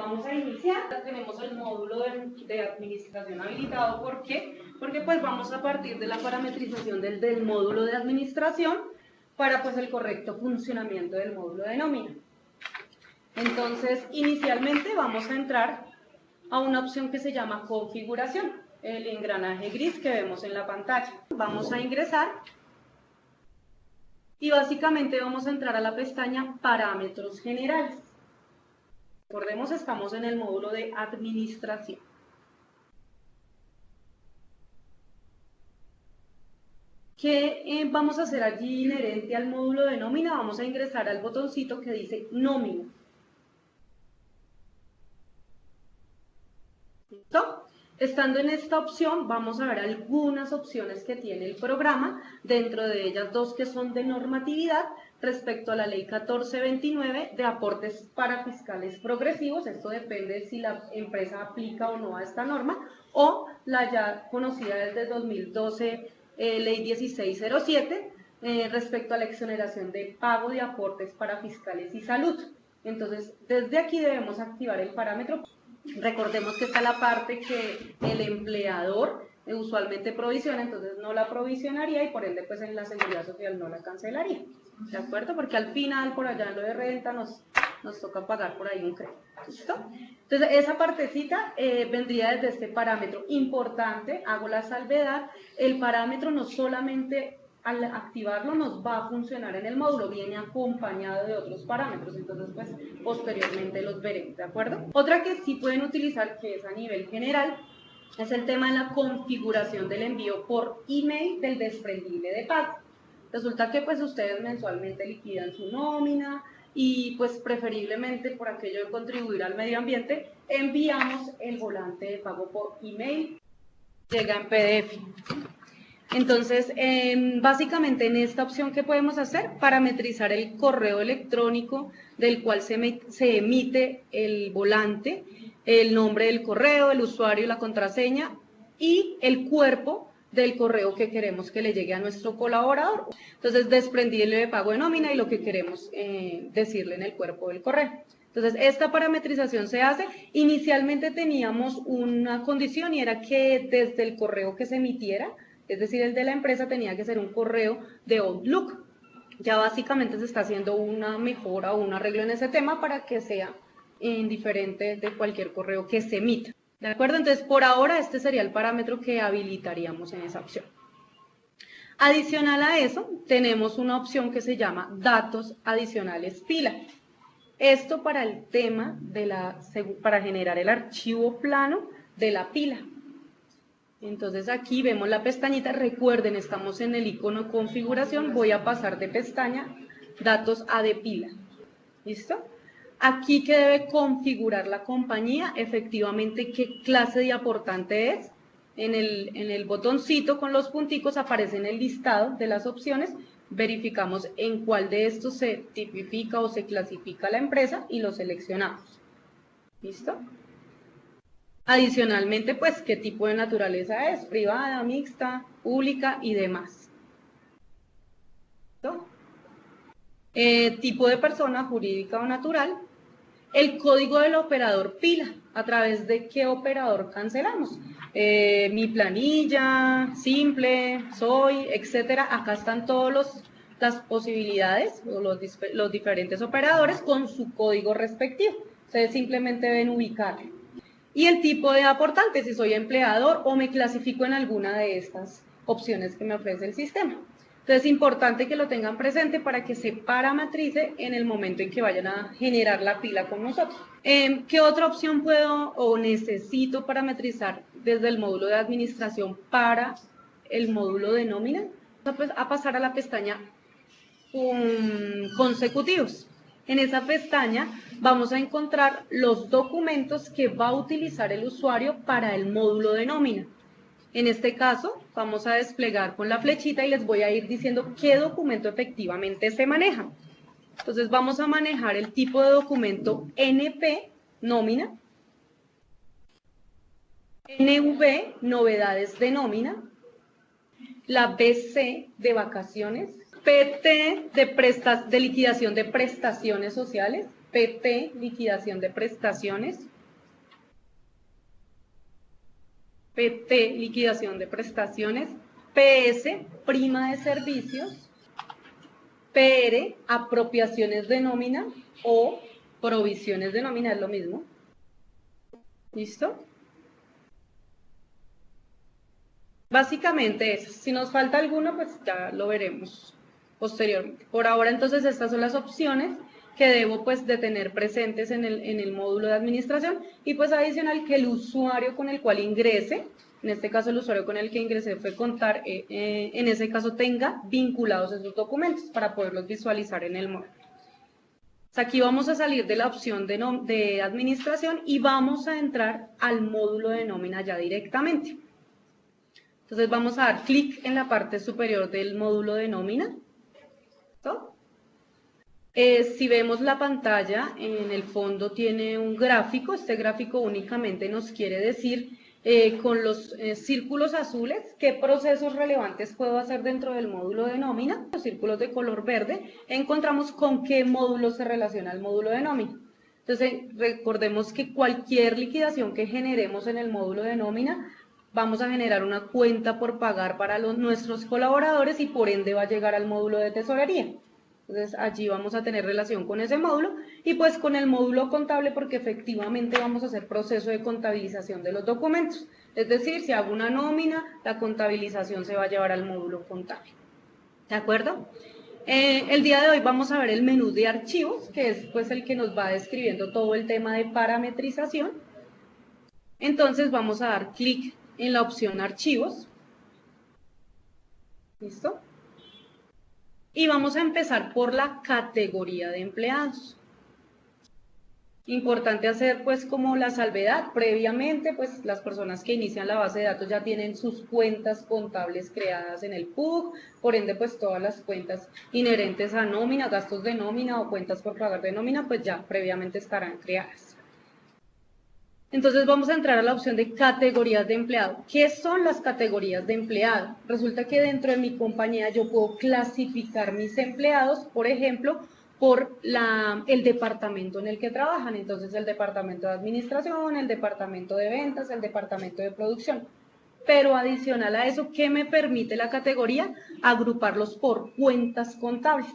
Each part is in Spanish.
vamos a iniciar. Ya tenemos el módulo de administración habilitado. ¿Por qué? Porque pues vamos a partir de la parametrización del módulo de administración para pues el correcto funcionamiento del módulo de nómina. Entonces, inicialmente vamos a entrar a una opción que se llama configuración, el engranaje gris que vemos en la pantalla. Vamos a ingresar y básicamente vamos a entrar a la pestaña parámetros generales. Recordemos, estamos en el módulo de administración. ¿Qué vamos a hacer allí inherente al módulo de nómina? Vamos a ingresar al botoncito que dice nómina. ¿Listo? Estando en esta opción, vamos a ver algunas opciones que tiene el programa, dentro de ellas dos que son de normatividad respecto a la ley 1429 de aportes para fiscales progresivos. Esto depende de si la empresa aplica o no a esta norma, o la ya conocida desde 2012 ley 1607 respecto a la exoneración de pago de aportes para fiscales y salud. Entonces, desde aquí debemos activar el parámetro. Recordemos que está la parte que el empleador usualmente provisiona, entonces no la provisionaría y por ende pues en la seguridad social no la cancelaría, ¿de acuerdo? Porque al final por allá en lo de renta nos toca pagar por ahí un crédito, ¿listo? Entonces esa partecita vendría desde este parámetro. Importante, hago la salvedad, el parámetro no solamente al activarlo nos va a funcionar en el módulo, viene acompañado de otros parámetros, entonces pues posteriormente los veremos, ¿de acuerdo? Otra que sí pueden utilizar, que es a nivel general, es el tema de la configuración del envío por email del desprendible de pago. Resulta que pues ustedes mensualmente liquidan su nómina y pues preferiblemente por aquello de contribuir al medio ambiente, enviamos el volante de pago por email, llega en PDF. Entonces, básicamente en esta opción, ¿qué podemos hacer? Parametrizar el correo electrónico del cual se emite el volante, el nombre del correo, el usuario, la contraseña y el cuerpo del correo que queremos que le llegue a nuestro colaborador. Entonces, desprendible de pago de nómina y lo que queremos decirle en el cuerpo del correo. Entonces, esta parametrización se hace. Inicialmente teníamos una condición y era que desde el correo que se emitiera, es decir, el de la empresa, tenía que ser un correo de Outlook. Ya básicamente se está haciendo una mejora o un arreglo en ese tema para que sea indiferente de cualquier correo que se emita. ¿De acuerdo? Entonces, por ahora este sería el parámetro que habilitaríamos en esa opción. Adicional a eso, tenemos una opción que se llama datos adicionales pila. Esto para el tema para generar el archivo plano de la pila. Entonces aquí vemos la pestañita, recuerden, estamos en el icono configuración, voy a pasar de pestaña, datos a de pila, ¿listo? Aquí que debe configurar la compañía, efectivamente qué clase de aportante es, en el botoncito con los punticos aparece en el listado de las opciones, verificamos en cuál de estos se tipifica o se clasifica la empresa y lo seleccionamos, ¿listo? Adicionalmente, pues, qué tipo de naturaleza es, privada, mixta, pública y demás. ¿Listo? Tipo de persona, jurídica o natural. El código del operador pila, a través de qué operador cancelamos. Mi planilla, simple, soy, etcétera. Acá están todas las posibilidades, o los diferentes operadores con su código respectivo. Ustedes simplemente deben ubicarlo. Y el tipo de aportante, si soy empleador o me clasifico en alguna de estas opciones que me ofrece el sistema. Entonces es importante que lo tengan presente para que se parametrice en el momento en que vayan a generar la pila con nosotros. ¿Qué otra opción puedo o necesito parametrizar desde el módulo de administración para el módulo de nómina? Vamos a pasar a la pestaña consecutivos. En esa pestaña vamos a encontrar los documentos que va a utilizar el usuario para el módulo de nómina. En este caso, vamos a desplegar con la flechita y les voy a ir diciendo qué documento efectivamente se maneja. Entonces vamos a manejar el tipo de documento NP, nómina, NV, novedades de nómina, la BC de vacaciones, PT de liquidación de prestaciones sociales, PT, liquidación de prestaciones, PT, liquidación de prestaciones, PS, prima de servicios, PR, apropiaciones de nómina o provisiones de nómina, es lo mismo. ¿Listo? Básicamente eso. Si nos falta alguno, pues ya lo veremos posteriormente. Por ahora, entonces, estas son las opciones que debo pues de tener presentes en el módulo de administración y pues adicional que el usuario con el cual ingrese, en este caso el usuario con el que ingresé fue Contar, en ese caso tenga vinculados esos documentos para poderlos visualizar en el módulo. Aquí vamos a salir de la opción de administración y vamos a entrar al módulo de nómina ya directamente. Entonces vamos a dar clic en la parte superior del módulo de nómina. ¿Listo? Si vemos la pantalla, en el fondo tiene un gráfico. Este gráfico únicamente nos quiere decir con los círculos azules qué procesos relevantes puedo hacer dentro del módulo de nómina. Los círculos de color verde encontramos con qué módulo se relaciona el módulo de nómina. Entonces recordemos que cualquier liquidación que generemos en el módulo de nómina, vamos a generar una cuenta por pagar para nuestros colaboradores y por ende va a llegar al módulo de tesorería. Entonces allí vamos a tener relación con ese módulo y pues con el módulo contable porque efectivamente vamos a hacer proceso de contabilización de los documentos. Es decir, si hago una nómina, la contabilización se va a llevar al módulo contable. ¿De acuerdo? El día de hoy vamos a ver el menú de archivos, que es pues el que nos va describiendo todo el tema de parametrización. Entonces vamos a dar clic en la opción archivos. ¿Listo? Y vamos a empezar por la categoría de empleados. Importante hacer pues como la salvedad, previamente pues las personas que inician la base de datos ya tienen sus cuentas contables creadas en el PUC, por ende pues todas las cuentas inherentes a nómina, gastos de nómina o cuentas por pagar de nómina pues ya previamente estarán creadas. Entonces vamos a entrar a la opción de categorías de empleado. ¿Qué son las categorías de empleado? Resulta que dentro de mi compañía yo puedo clasificar mis empleados, por ejemplo, por el departamento en el que trabajan. Entonces el departamento de administración, el departamento de ventas, el departamento de producción. Pero adicional a eso, ¿qué me permite la categoría? Agruparlos por cuentas contables.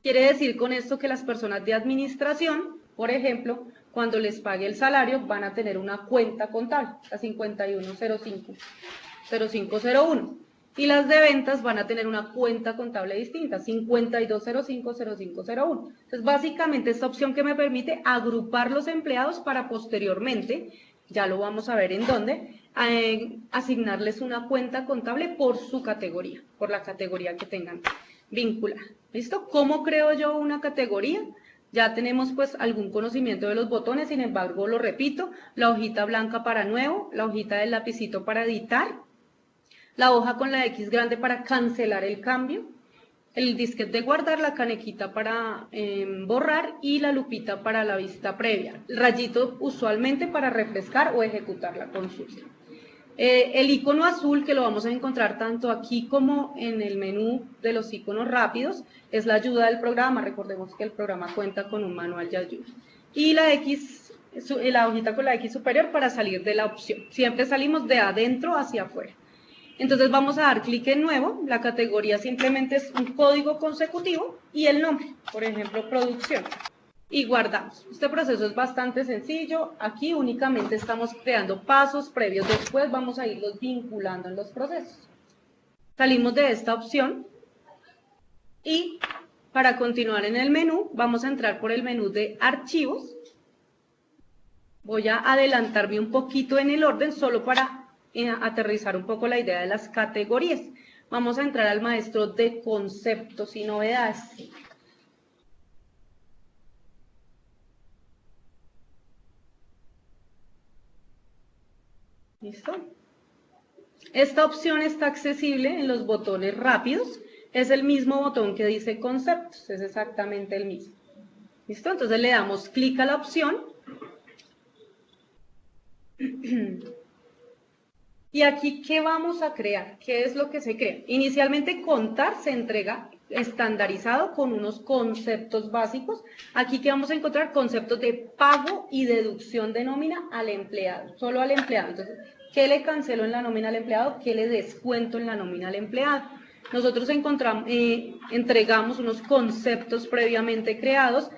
Quiere decir con esto que las personas de administración, por ejemplo, cuando les pague el salario, van a tener una cuenta contable, la 5105-0501. Y las de ventas van a tener una cuenta contable distinta, 5205-0501. Entonces, básicamente, esta opción que me permite agrupar los empleados para posteriormente, ya lo vamos a ver en dónde, asignarles una cuenta contable por su categoría, por la categoría que tengan vinculada. ¿Listo? ¿Cómo creo yo una categoría? Ya tenemos pues algún conocimiento de los botones, sin embargo lo repito, la hojita blanca para nuevo, la hojita del lapicito para editar, la hoja con la X grande para cancelar el cambio, el disquete de guardar, la canequita para borrar y la lupita para la vista previa, el rayito usualmente para refrescar o ejecutar la consulta. El icono azul que lo vamos a encontrar tanto aquí como en el menú de los iconos rápidos es la ayuda del programa. Recordemos que el programa cuenta con un manual de ayuda. Y la X, la hojita con la X superior para salir de la opción. Siempre salimos de adentro hacia afuera. Entonces vamos a dar clic en nuevo. La categoría simplemente es un código consecutivo y el nombre, por ejemplo, producción. Y guardamos. Este proceso es bastante sencillo. Aquí únicamente estamos creando pasos previos. Después vamos a irlos vinculando en los procesos. Salimos de esta opción. Y para continuar en el menú, vamos a entrar por el menú de archivos. Voy a adelantarme un poquito en el orden solo para aterrizar un poco la idea de las categorías. Vamos a entrar al maestro de conceptos y novedades. ¿Listo? Esta opción está accesible en los botones rápidos. Es el mismo botón que dice conceptos, es exactamente el mismo. ¿Listo? Entonces le damos clic a la opción. Y aquí, ¿qué vamos a crear? ¿Qué es lo que se crea? Inicialmente, contar se entrega estandarizado con unos conceptos básicos. Aquí que vamos a encontrar conceptos de pago y deducción de nómina al empleado, solo al empleado. Entonces, ¿Qué le cancelo en la nómina al empleado? ¿Qué le descuento en la nómina al empleado? Nosotros entregamos unos conceptos previamente creados.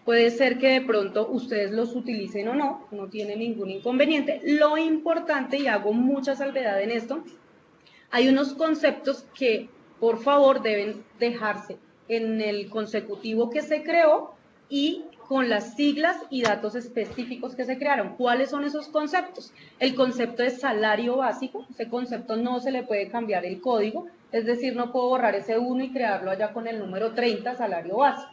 Puede ser que de pronto ustedes los utilicen o no, no tiene ningún inconveniente. Lo importante, y hago mucha salvedad en esto, hay unos conceptos que por favor deben dejarse en el consecutivo que se creó y con las siglas y datos específicos que se crearon. ¿Cuáles son esos conceptos? El concepto de salario básico, ese concepto no se le puede cambiar el código, es decir, no puedo borrar ese 1 y crearlo allá con el número 30, salario básico.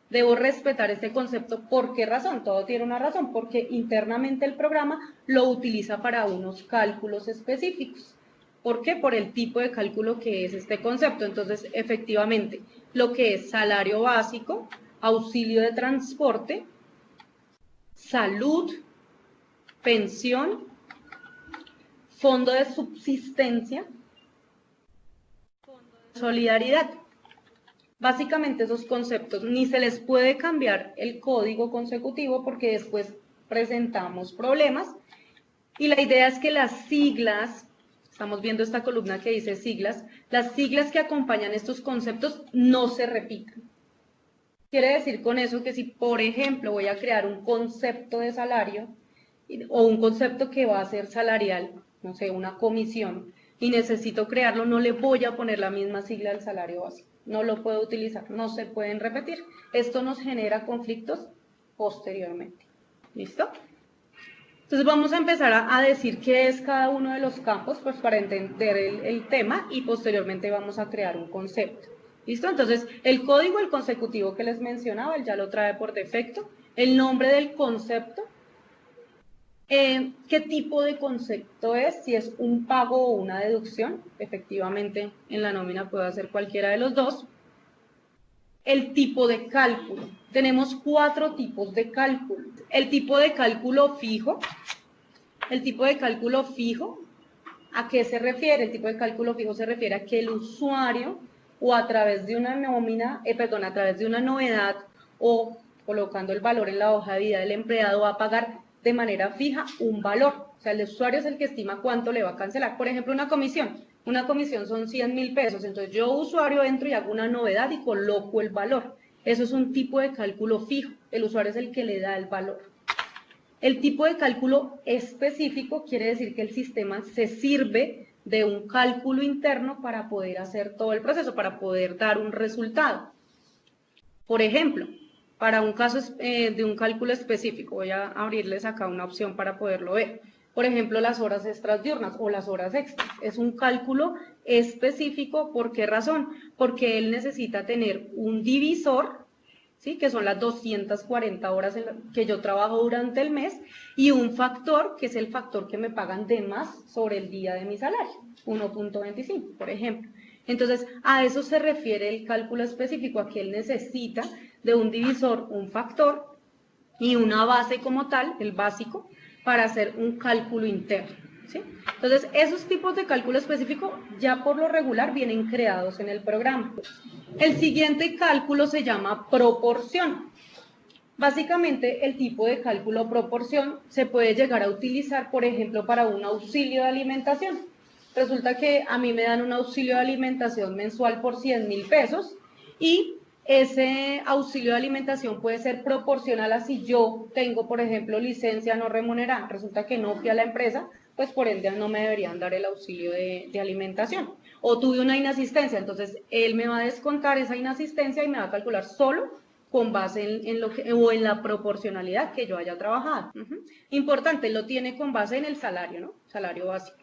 Debo respetar este concepto. ¿Por qué razón? Todo tiene una razón, porque internamente el programa lo utiliza para unos cálculos específicos. ¿Por qué? Por el tipo de cálculo que es este concepto. Entonces, efectivamente, lo que es salario básico, auxilio de transporte, salud, pensión, fondo de subsistencia, fondo de solidaridad. Básicamente esos conceptos ni se les puede cambiar el código consecutivo porque después presentamos problemas. Y la idea es que las siglas, estamos viendo esta columna que dice siglas, las siglas que acompañan estos conceptos no se repitan. Quiere decir con eso que si, por ejemplo, voy a crear un concepto de salario o un concepto que va a ser salarial, no sé, una comisión, y necesito crearlo, no le voy a poner la misma sigla del salario básico. No lo puedo utilizar, no se pueden repetir. Esto nos genera conflictos posteriormente. ¿Listo? Entonces vamos a empezar a decir qué es cada uno de los campos, pues para entender el tema, y posteriormente vamos a crear un concepto. ¿Listo? Entonces el código, el consecutivo que les mencionaba, él ya lo trae por defecto. El nombre del concepto. ¿Qué tipo de concepto es? Si es un pago o una deducción, efectivamente en la nómina puede hacer cualquiera de los dos. El tipo de cálculo. Tenemos 4 tipos de cálculo. El tipo de cálculo fijo. El tipo de cálculo fijo, ¿a qué se refiere? El tipo de cálculo fijo se refiere a que el usuario o a través de una nómina, a través de una novedad o colocando el valor en la hoja de vida del empleado va a pagar de manera fija un valor. O sea, el usuario es el que estima cuánto le va a cancelar. Por ejemplo, una comisión. Una comisión son 100.000 pesos. Entonces yo, usuario, entro y hago una novedad y coloco el valor. Eso es un tipo de cálculo fijo. El usuario es el que le da el valor. El tipo de cálculo específico quiere decir que el sistema se sirve de un cálculo interno para poder hacer todo el proceso, para poder dar un resultado. Por ejemplo, para un caso de un cálculo específico, voy a abrirles acá una opción para poderlo ver. Por ejemplo, las horas extras diurnas o las horas extras. Es un cálculo específico, ¿por qué razón? Porque él necesita tener un divisor, ¿sí? Que son las 240 horas que yo trabajo durante el mes, y un factor, que es el factor que me pagan de más sobre el día de mi salario, 1.25, por ejemplo. Entonces, a eso se refiere el cálculo específico, a que él necesita de un divisor, un factor y una base como tal, el básico, para hacer un cálculo interno, ¿sí? Entonces, esos tipos de cálculo específico ya por lo regular vienen creados en el programa. El siguiente cálculo se llama proporción. Básicamente, el tipo de cálculo proporción se puede llegar a utilizar, por ejemplo, para un auxilio de alimentación. Resulta que a mí me dan un auxilio de alimentación mensual por 100.000 pesos y ese auxilio de alimentación puede ser proporcional a si yo tengo, por ejemplo, licencia no remunerada. Resulta que no fui a la empresa, pues por ende no me deberían dar el auxilio de alimentación. O tuve una inasistencia, entonces él me va a descontar esa inasistencia y me va a calcular solo con base en la proporcionalidad que yo haya trabajado. Importante, lo tiene con base en el salario, ¿no? Salario básico.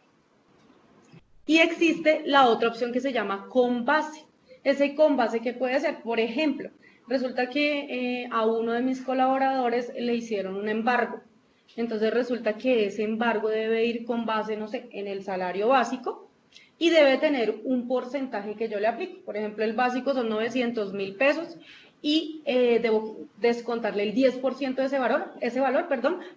Y existe la otra opción que se llama con base. Ese con base, ¿qué puede ser? Por ejemplo, resulta que a uno de mis colaboradores le hicieron un embargo. Entonces resulta que ese embargo debe ir con base, no sé, en el salario básico y debe tener un porcentaje que yo le aplique. Por ejemplo, el básico son 900.000 pesos y debo descontarle el 10% de ese valor,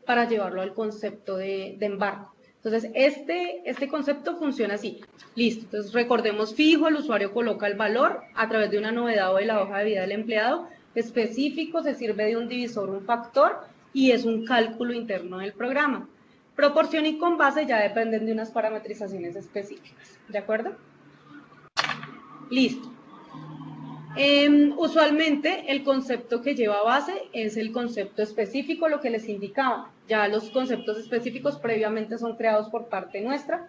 para llevarlo al concepto de embargo. Entonces, este concepto funciona así. Listo, entonces recordemos fijo, el usuario coloca el valor a través de una novedad o de la hoja de vida del empleado. Específico, se sirve de un divisor, un factor, y es un cálculo interno del programa. Proporción y con base ya dependen de unas parametrizaciones específicas, ¿de acuerdo? Listo. Usualmente el concepto que lleva base es el concepto específico, lo que les indicaba. Ya los conceptos específicos previamente son creados por parte nuestra.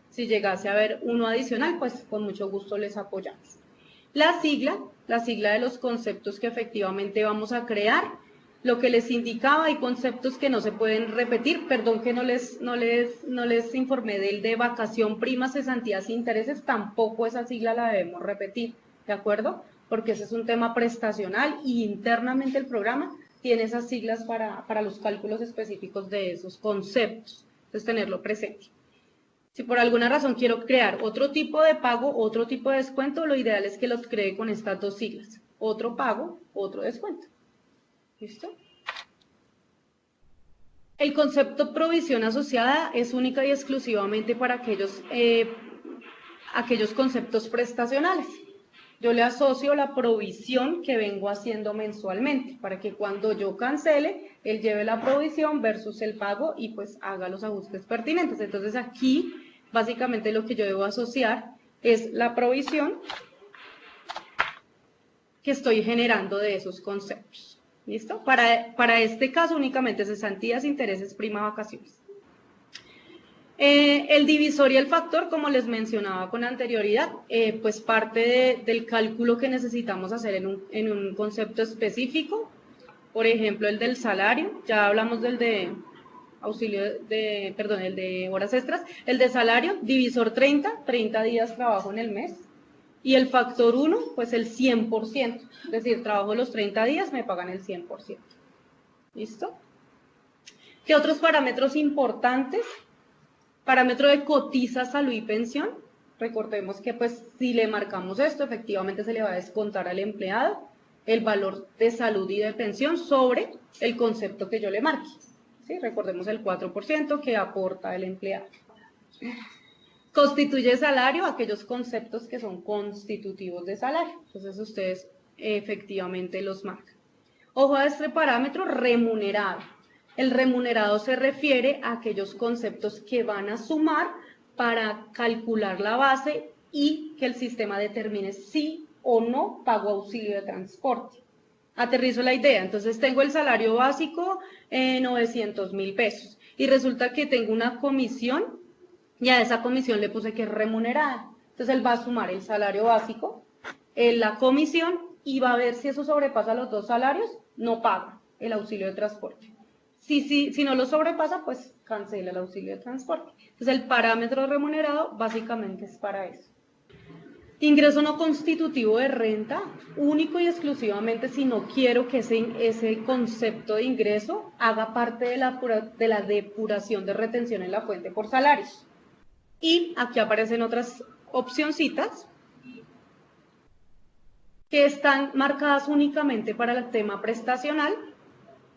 Si llegase a haber uno adicional, pues con mucho gusto les apoyamos. La sigla de los conceptos que efectivamente vamos a crear, lo que les indicaba, hay conceptos que no se pueden repetir, perdón que no les informé del de vacación, primas, cesantías e intereses, tampoco esa sigla la debemos repetir, ¿de acuerdo? Porque ese es un tema prestacional y internamente el programa tiene esas siglas para los cálculos específicos de esos conceptos, entonces tenerlo presente. Si por alguna razón quiero crear otro tipo de pago, otro tipo de descuento, lo ideal es que los cree con estas dos siglas. Otro pago, otro descuento. ¿Listo? El concepto provisión asociada es única y exclusivamente para aquellos conceptos prestacionales. Yo le asocio la provisión que vengo haciendo mensualmente, para que cuando yo cancele, él lleve la provisión versus el pago y pues haga los ajustes pertinentes. Entonces aquí, básicamente lo que yo debo asociar es la provisión que estoy generando de esos conceptos. ¿Listo? Para este caso únicamente cesantías, intereses, prima, vacaciones. El divisor y el factor, como les mencionaba con anterioridad, pues parte del cálculo que necesitamos hacer en un concepto específico, por ejemplo el del salario, ya hablamos del de el de horas extras, el de salario, divisor 30 días trabajo en el mes, y el factor 1, pues el 100%, es decir, trabajo los 30 días, me pagan el 100%. ¿Listo? ¿Qué otros parámetros importantes? Parámetro de cotiza, salud y pensión. Recordemos que pues si le marcamos esto, efectivamente se le va a descontar al empleado el valor de salud y de pensión sobre el concepto que yo le marque. ¿Sí? Recordemos el 4% que aporta el empleado. Constituye salario aquellos conceptos que son constitutivos de salario. Entonces ustedes efectivamente los marcan. Ojo a este parámetro, remunerado. El remunerado se refiere a aquellos conceptos que van a sumar para calcular la base y que el sistema determine sí o no pago auxilio de transporte. Aterrizo la idea, entonces tengo el salario básico 900.000 pesos y resulta que tengo una comisión y a esa comisión le puse que es remunerada. Entonces él va a sumar el salario básico, la comisión y va a ver si eso sobrepasa los dos salarios, no paga el auxilio de transporte. Si no lo sobrepasa, pues cancela el auxilio de transporte. Entonces el parámetro remunerado básicamente es para eso. Ingreso no constitutivo de renta, único y exclusivamente si no quiero que ese concepto de ingreso haga parte de la depuración de retención en la fuente por salarios. Y aquí aparecen otras opcioncitas que están marcadas únicamente para el tema prestacional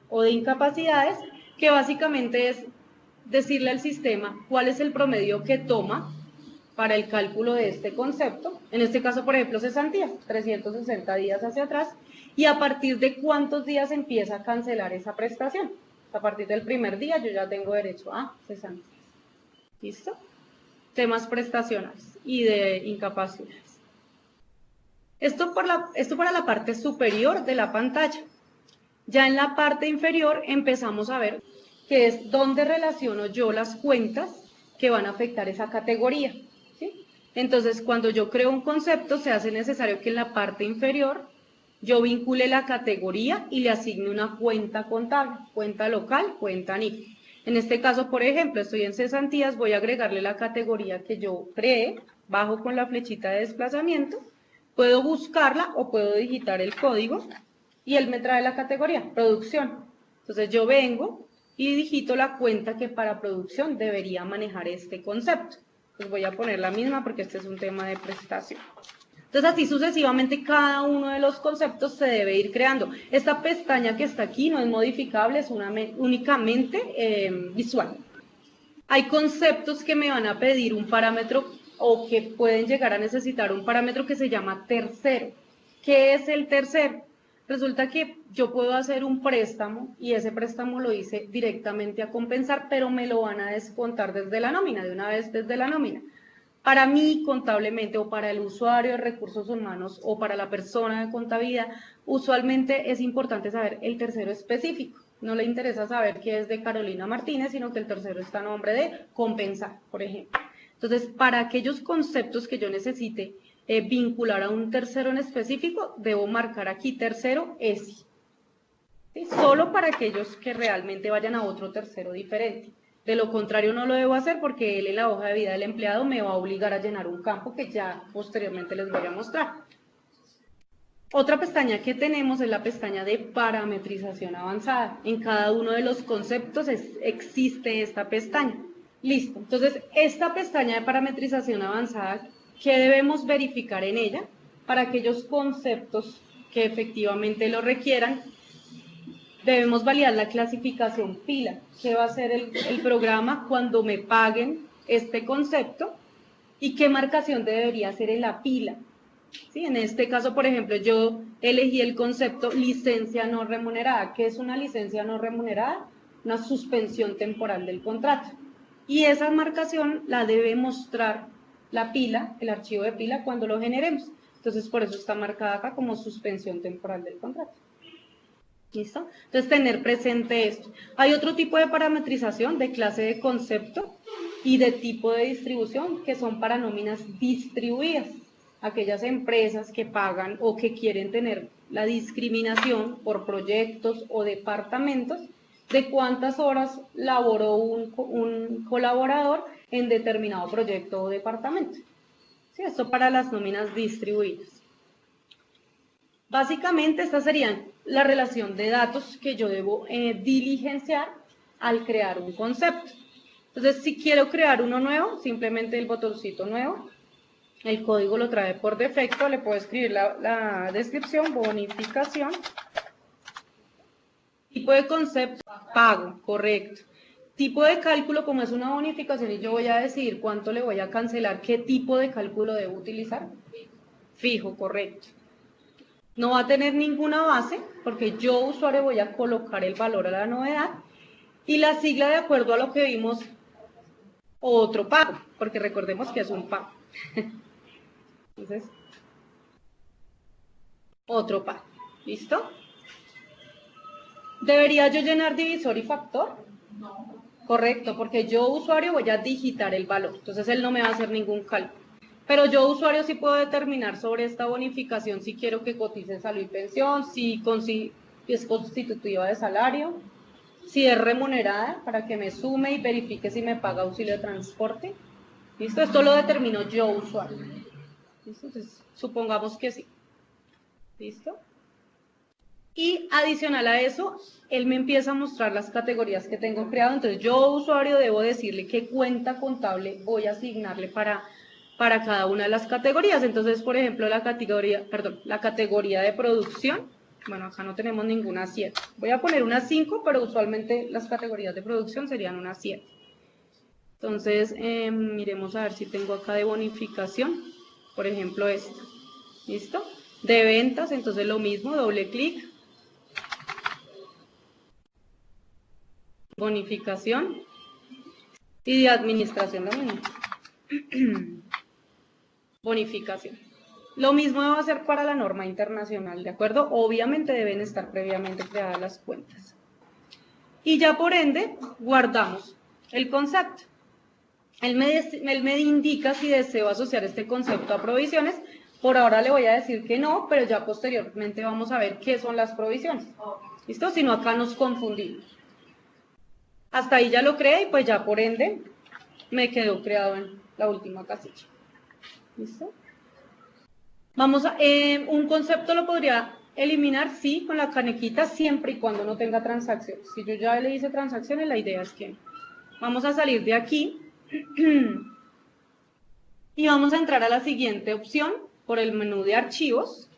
o de incapacidades, que básicamente es decirle al sistema cuál es el promedio que toma para el cálculo de este concepto, en este caso, por ejemplo, cesantías, 360 días hacia atrás, y a partir de cuántos días empieza a cancelar esa prestación. A partir del primer día yo ya tengo derecho a cesantías. ¿Listo? Temas prestacionales y de incapacidades. Esto para la parte superior de la pantalla. Ya en la parte inferior empezamos a ver que es donde relaciono yo las cuentas que van a afectar esa categoría. ¿Sí? Entonces, cuando yo creo un concepto, se hace necesario que en la parte inferior yo vincule la categoría y le asigne una cuenta contable, cuenta local, cuenta NIF. En este caso, por ejemplo, estoy en cesantías, voy a agregarle la categoría que yo creé, bajo con la flechita de desplazamiento, puedo buscarla o puedo digitar el código y él me trae la categoría, producción. Entonces yo vengo y digito la cuenta que para producción debería manejar este concepto. Pues voy a poner la misma porque este es un tema de prestación. Entonces así sucesivamente cada uno de los conceptos se debe ir creando. Esta pestaña que está aquí no es modificable, es únicamente visual. Hay conceptos que me van a pedir un parámetro o que pueden llegar a necesitar un parámetro que se llama tercero. ¿Qué es el tercero? Resulta que yo puedo hacer un préstamo y ese préstamo lo hice directamente a compensar, pero me lo van a descontar desde la nómina, de una vez desde la nómina. Para mí, contablemente, o para el usuario de recursos humanos, o para la persona de contabilidad, usualmente es importante saber el tercero específico. No le interesa saber que es de Carolina Martínez, sino que el tercero está a nombre de compensar, por ejemplo. Entonces, para aquellos conceptos que yo necesite vincular a un tercero en específico, debo marcar aquí tercero ESI. ¿Sí? Solo para aquellos que realmente vayan a otro tercero diferente. De lo contrario no lo debo hacer porque él en la hoja de vida del empleado me va a obligar a llenar un campo que ya posteriormente les voy a mostrar. Otra pestaña que tenemos es la pestaña de parametrización avanzada. En cada uno de los conceptos existe esta pestaña. Listo. Entonces, esta pestaña de parametrización avanzada, ¿qué debemos verificar en ella? Para aquellos conceptos que efectivamente lo requieran, debemos validar la clasificación pila. ¿Qué va a hacer el programa cuando me paguen este concepto? ¿Y qué marcación debería hacer en la pila? ¿Sí? En este caso, por ejemplo, yo elegí el concepto licencia no remunerada. ¿Qué es una licencia no remunerada? Una suspensión temporal del contrato. Y esa marcación la debe mostrar la pila, el archivo de pila, cuando lo generemos. Entonces, por eso está marcada acá como suspensión temporal del contrato. ¿Listo? Entonces, tener presente esto. Hay otro tipo de parametrización de clase de concepto y de tipo de distribución que son para nóminas distribuidas. Aquellas empresas que pagan o que quieren tener la discriminación por proyectos o departamentos de cuántas horas laboró un colaborador en determinado proyecto o departamento. ¿Sí? Esto para las nóminas distribuidas. Básicamente, esta sería la relación de datos que yo debo diligenciar al crear un concepto. Entonces, si quiero crear uno nuevo, simplemente el botoncito nuevo, el código lo trae por defecto, le puedo escribir la descripción, bonificación, tipo de concepto, pago, correcto. Tipo de cálculo, como es una bonificación y yo voy a decidir cuánto le voy a cancelar, ¿qué tipo de cálculo debo utilizar? Fijo, correcto. No va a tener ninguna base, porque yo, usuario, voy a colocar el valor a la novedad, y la sigla de acuerdo a lo que vimos, otro pago, porque recordemos que es un pago. Entonces, otro pago. ¿Listo? ¿Debería yo llenar divisor y factor? No. Correcto, porque yo, usuario, voy a digitar el valor, entonces él no me va a hacer ningún cálculo. Pero yo, usuario, sí puedo determinar sobre esta bonificación si quiero que cotice salud y pensión, si es constitutiva de salario, si es remunerada para que me sume y verifique si me paga auxilio de transporte. ¿Listo? Esto lo determino yo, usuario. ¿Listo? Entonces, supongamos que sí. ¿Listo? Y adicional a eso, él me empieza a mostrar las categorías que tengo creado. Entonces, yo, usuario, debo decirle qué cuenta contable voy a asignarle para cada una de las categorías. Entonces, por ejemplo, la categoría de producción, bueno, acá no tenemos ninguna 7. Voy a poner una 5, pero usualmente las categorías de producción serían una 7. Entonces, miremos a ver si tengo acá de bonificación, por ejemplo esta. ¿Listo? De ventas, entonces lo mismo, doble clic. Bonificación. Y de administración lo mismo. Bonificación. Lo mismo va a ser para la norma internacional, ¿de acuerdo? Obviamente deben estar previamente creadas las cuentas. Y ya por ende, guardamos el concepto. Él me indica si deseo asociar este concepto a provisiones. Por ahora le voy a decir que no, pero ya posteriormente vamos a ver qué son las provisiones. ¿Listo? Si no, acá nos confundimos. Hasta ahí ya lo creé y pues ya por ende me quedó creado en la última casilla. ¿Listo? Vamos a, un concepto lo podría eliminar, sí, con la canequita, siempre y cuando no tenga transacciones. Si yo ya le hice transacciones, la idea es que vamos a salir de aquí y vamos a entrar a la siguiente opción por el menú de archivos.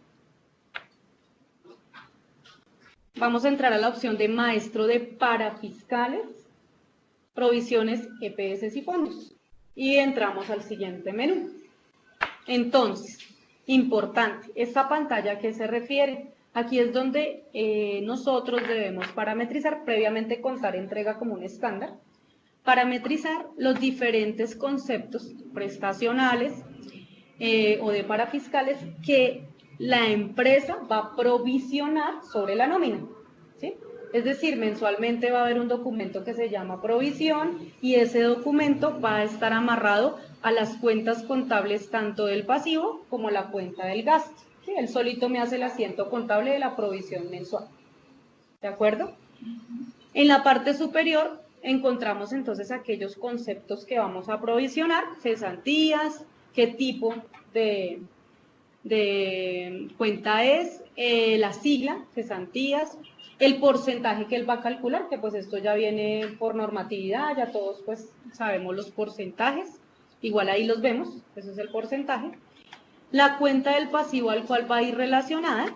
Vamos a entrar a la opción de maestro de parafiscales, provisiones, EPS y fondos. Y entramos al siguiente menú. Entonces, importante, ¿esta pantalla a qué se refiere? Aquí es donde nosotros debemos parametrizar, previamente contar entrega como un estándar, parametrizar los diferentes conceptos prestacionales o de parafiscales que la empresa va a provisionar sobre la nómina, ¿sí? Es decir, mensualmente va a haber un documento que se llama provisión y ese documento va a estar amarrado a las cuentas contables tanto del pasivo como la cuenta del gasto, ¿sí? Él solito me hace el asiento contable de la provisión mensual, ¿de acuerdo? En la parte superior encontramos entonces aquellos conceptos que vamos a provisionar, cesantías, qué tipo de cuenta es, la sigla, cesantías, el porcentaje que él va a calcular, que pues esto ya viene por normatividad, ya todos pues sabemos los porcentajes, igual ahí los vemos, ese es el porcentaje, la cuenta del pasivo al cual va a ir relacionada.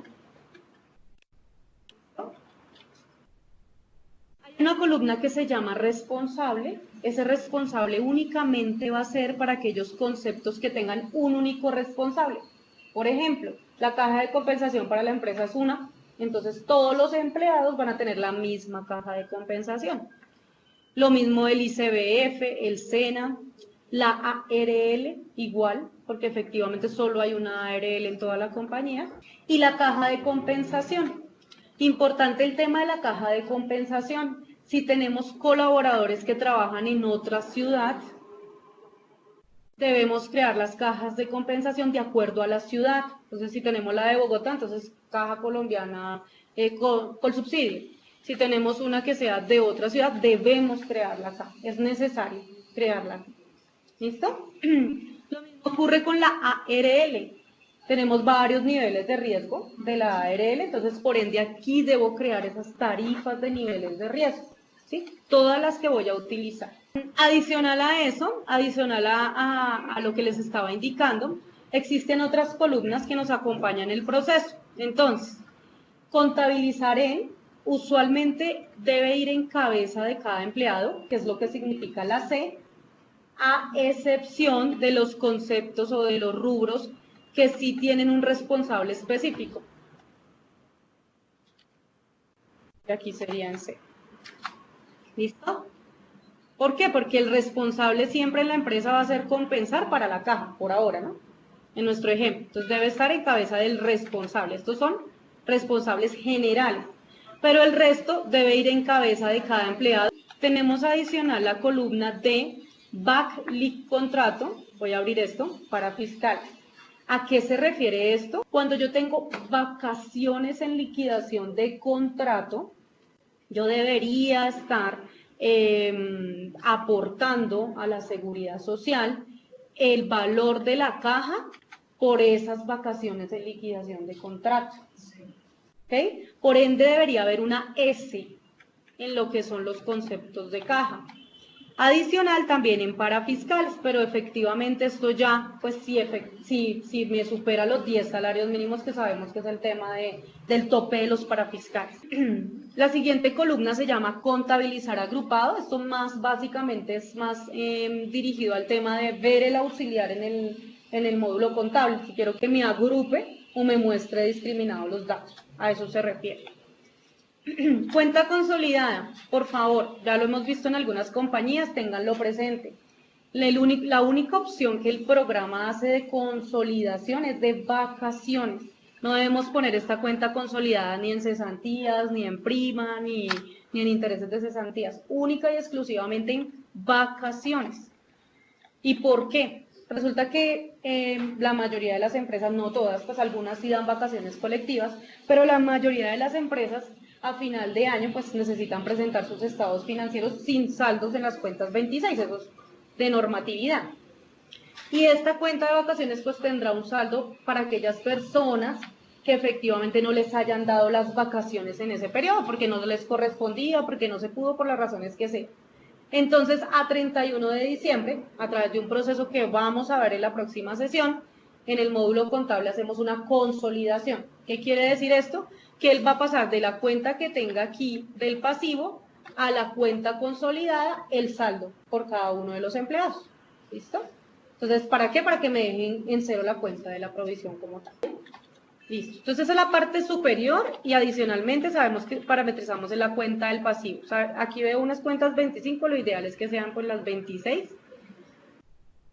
Hay una columna que se llama responsable, ese responsable únicamente va a ser para aquellos conceptos que tengan un único responsable. Por ejemplo, la caja de compensación para la empresa es una, entonces todos los empleados van a tener la misma caja de compensación. Lo mismo el ICBF, el SENA, la ARL igual, porque efectivamente solo hay una ARL en toda la compañía, y la caja de compensación. Importante el tema de la caja de compensación. Si tenemos colaboradores que trabajan en otra ciudad, debemos crear las cajas de compensación de acuerdo a la ciudad. Entonces, si tenemos la de Bogotá, entonces caja colombiana con subsidio. Si tenemos una que sea de otra ciudad, debemos crearla acá. Es necesario crearla. ¿Listo? Lo mismo ocurre con la ARL. Tenemos varios niveles de riesgo de la ARL, entonces por ende aquí debo crear esas tarifas de niveles de riesgo, ¿sí? Todas las que voy a utilizar. Adicional a eso, adicional a lo que les estaba indicando, existen otras columnas que nos acompañan en el proceso. Entonces, contabilizaré, usualmente debe ir en cabeza de cada empleado, que es lo que significa la C, a excepción de los conceptos o de los rubros que sí tienen un responsable específico. Y aquí sería en C. ¿Listo? ¿Por qué? Porque el responsable siempre en la empresa va a ser compensar para la caja, por ahora, ¿no? En nuestro ejemplo. Entonces debe estar en cabeza del responsable. Estos son responsables generales. Pero el resto debe ir en cabeza de cada empleado. Tenemos adicional la columna de Back-Leak Contrato. Voy a abrir esto para fiscal. ¿A qué se refiere esto? Cuando yo tengo vacaciones en liquidación de contrato, yo debería estar aportando a la seguridad social el valor de la caja por esas vacaciones de liquidación de contrato. ¿Okay? Por ende debería haber una S en lo que son los conceptos de caja. Adicional también en parafiscales, pero efectivamente esto ya, pues si me supera los 10 salarios mínimos, que sabemos que es el tema del tope de los parafiscales. La siguiente columna se llama contabilizar agrupado. Esto más básicamente es más dirigido al tema de ver el auxiliar en el módulo contable. Si quiero que me agrupe o me muestre discriminados los datos, a eso se refiere. Cuenta consolidada, por favor, ya lo hemos visto en algunas compañías, ténganlo presente. La única opción que el programa hace de consolidación es de vacaciones. No debemos poner esta cuenta consolidada ni en cesantías, ni en prima, ni en intereses de cesantías. Única y exclusivamente en vacaciones. ¿Y por qué? Resulta que la mayoría de las empresas, no todas, pues algunas sí dan vacaciones colectivas, pero la mayoría de las empresas a final de año pues necesitan presentar sus estados financieros sin saldos en las cuentas 26, esos de normatividad. Y esta cuenta de vacaciones pues tendrá un saldo para aquellas personas que efectivamente no les hayan dado las vacaciones en ese periodo, porque no les correspondía, porque no se pudo por las razones que sea. Entonces, a 31 de diciembre, a través de un proceso que vamos a ver en la próxima sesión, en el módulo contable hacemos una consolidación. ¿Qué quiere decir esto? Que él va a pasar de la cuenta que tenga aquí del pasivo a la cuenta consolidada, el saldo por cada uno de los empleados. ¿Listo? Entonces, ¿para qué? Para que me dejen en cero la cuenta de la provisión como tal. Listo. Entonces esa es la parte superior y adicionalmente sabemos que parametrizamos en la cuenta del pasivo. O sea, aquí veo unas cuentas 25, lo ideal es que sean pues las 26.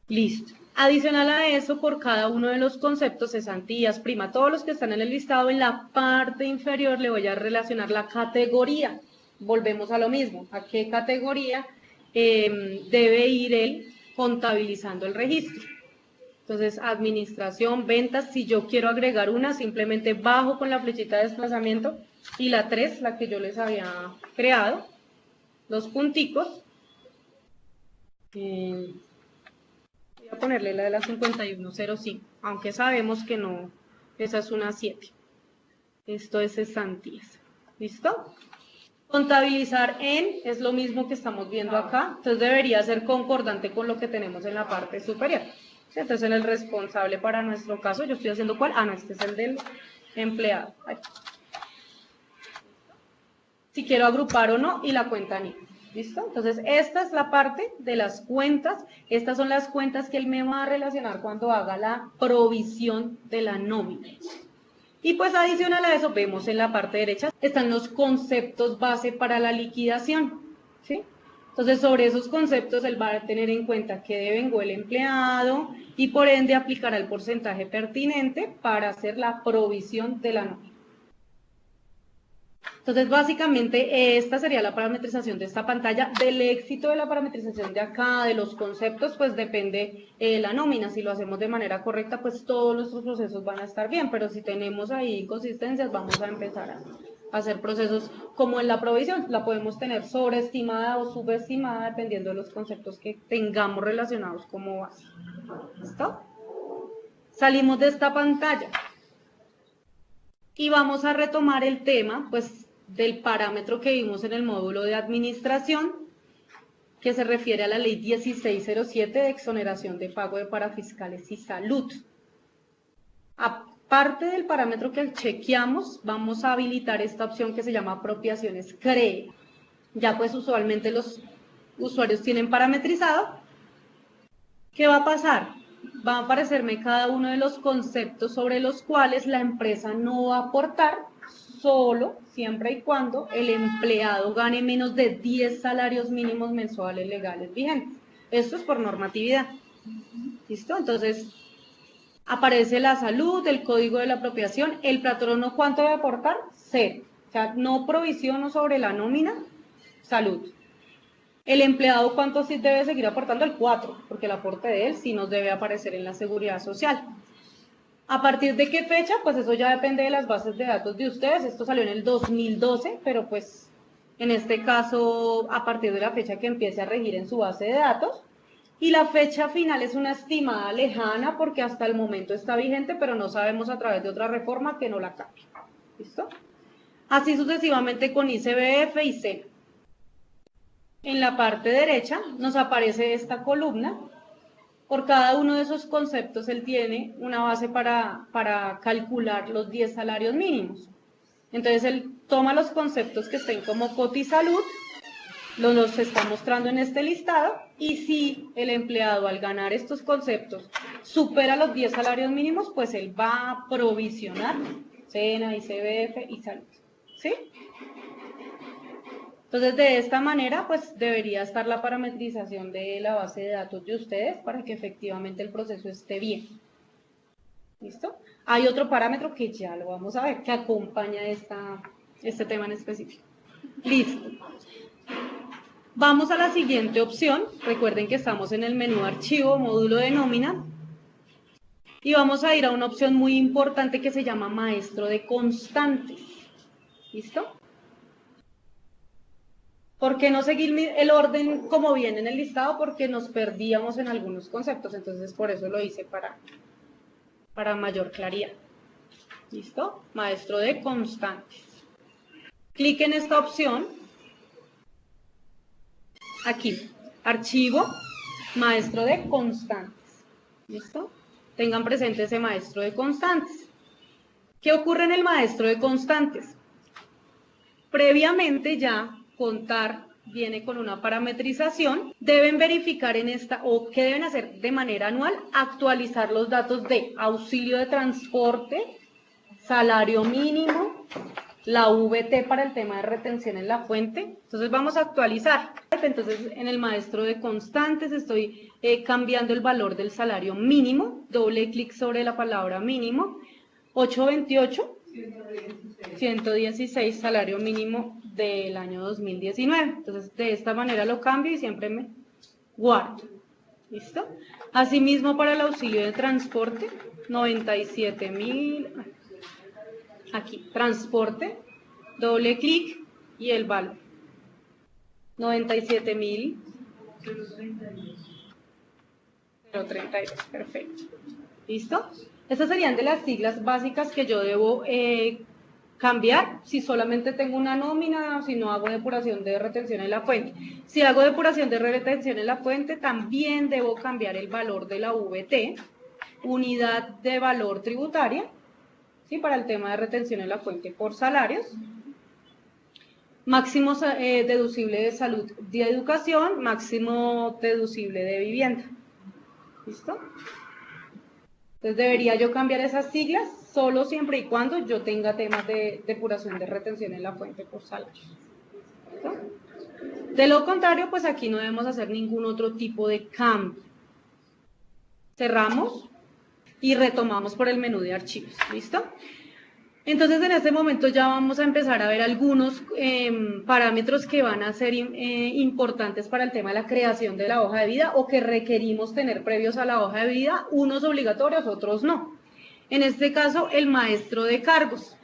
Listo. Adicional a eso, por cada uno de los conceptos, cesantías, prima, todos los que están en el listado, en la parte inferior le voy a relacionar la categoría. Volvemos a lo mismo. ¿A qué categoría debe ir él contabilizando el registro? Entonces, administración, ventas, si yo quiero agregar una, simplemente bajo con la flechita de desplazamiento y la 3, la que yo les había creado, los punticos. Voy a ponerle la de la 5105, aunque sabemos que no, esa es una 7. Esto es cesantías. ¿Listo? Contabilizar en es lo mismo que estamos viendo acá, entonces debería ser concordante con lo que tenemos en la parte superior. Entonces en el responsable para nuestro caso, yo estoy haciendo ¿cuál? Ah, no, este es el del empleado. Ahí. Si quiero agrupar o no y la cuenta NIF. ¿Listo? Entonces esta es la parte de las cuentas. Estas son las cuentas que él me va a relacionar cuando haga la provisión de la nómina. Y pues adicional a eso, vemos en la parte derecha, están los conceptos base para la liquidación, ¿sí? Entonces, sobre esos conceptos, él va a tener en cuenta que devengó el empleado y por ende aplicará el porcentaje pertinente para hacer la provisión de la nómina. Entonces, básicamente, esta sería la parametrización de esta pantalla. Del éxito de la parametrización de acá, de los conceptos, pues depende la nómina. Si lo hacemos de manera correcta, pues todos nuestros procesos van a estar bien, pero si tenemos ahí inconsistencias, vamos a empezar a hacer procesos como en la provisión. La podemos tener sobreestimada o subestimada, dependiendo de los conceptos que tengamos relacionados como base. ¿Listo? Salimos de esta pantalla y vamos a retomar el tema, pues, del parámetro que vimos en el módulo de administración, que se refiere a la ley 1607 de exoneración de pago de parafiscales y salud. Aparte del parámetro que chequeamos, vamos a habilitar esta opción que se llama apropiaciones CREE. Ya pues usualmente los usuarios tienen parametrizado. ¿Qué va a pasar? Va a aparecerme cada uno de los conceptos sobre los cuales la empresa no va a aportar, solo siempre y cuando el empleado gane menos de 10 salarios mínimos mensuales legales vigentes. Esto es por normatividad. ¿Listo? Entonces, aparece la salud, el código de la apropiación, el patrono ¿cuánto debe aportar? 0. O sea, no provisiono sobre la nómina, salud. El empleado ¿cuánto sí debe seguir aportando? El 4, porque el aporte de él sí nos debe aparecer en la seguridad social. ¿A partir de qué fecha? Pues eso ya depende de las bases de datos de ustedes. Esto salió en el 2012, pero pues en este caso a partir de la fecha que empiece a regir en su base de datos. Y la fecha final es una estimada lejana porque hasta el momento está vigente, pero no sabemos a través de otra reforma que no la cambie. ¿Listo? Así sucesivamente con ICBF y SENA. En la parte derecha nos aparece esta columna. Por cada uno de esos conceptos él tiene una base para calcular los 10 salarios mínimos. Entonces él toma los conceptos que estén como cotisalud, los está mostrando en este listado, y si el empleado al ganar estos conceptos supera los 10 salarios mínimos, pues él va a provisionar SENA, ICBF y salud. ¿Sí? Entonces, de esta manera, pues debería estar la parametrización de la base de datos de ustedes para que efectivamente el proceso esté bien. ¿Listo? Hay otro parámetro que ya lo vamos a ver, que acompaña este tema en específico. Listo. Vamos a la siguiente opción. Recuerden que estamos en el menú archivo, módulo de nómina. Y vamos a ir a una opción muy importante que se llama maestro de constantes. ¿Listo? ¿Por qué no seguir el orden como viene en el listado? Porque nos perdíamos en algunos conceptos, entonces por eso lo hice para mayor claridad. ¿Listo? Maestro de constantes. Clic en esta opción. Aquí, archivo, maestro de constantes. ¿Listo? Tengan presente ese maestro de constantes. ¿Qué ocurre en el maestro de constantes? Previamente ya contar viene con una parametrización, deben verificar en esta, o que deben hacer de manera anual, actualizar los datos de auxilio de transporte, salario mínimo, la VT para el tema de retención en la fuente. Entonces vamos a actualizar. Entonces en el maestro de constantes estoy cambiando el valor del salario mínimo, doble clic sobre la palabra mínimo, 828, 116 salario mínimo del año 2019. Entonces de esta manera lo cambio y siempre me guardo. ¿Listo? Asimismo para el auxilio de transporte, 97.000, aquí, transporte, doble clic y el valor, 97.032, perfecto. ¿Listo? Estas serían de las siglas básicas que yo debo cambiar si solamente tengo una nómina, si no hago depuración de retención en la fuente. Si hago depuración de retención en la fuente, también debo cambiar el valor de la VT, unidad de valor tributaria, ¿sí? Para el tema de retención en la fuente por salarios, máximo deducible de salud y educación, máximo deducible de vivienda. ¿Listo? Entonces debería yo cambiar esas siglas solo siempre y cuando yo tenga temas de depuración de retención en la fuente por salarios. ¿Listo? De lo contrario, pues aquí no debemos hacer ningún otro tipo de cambio. Cerramos y retomamos por el menú de archivos. ¿Listo? Entonces en este momento ya vamos a empezar a ver algunos parámetros que van a ser importantes para el tema de la creación de la hoja de vida o que requerimos tener previos a la hoja de vida, unos obligatorios, otros no. En este caso, el maestro de cargos.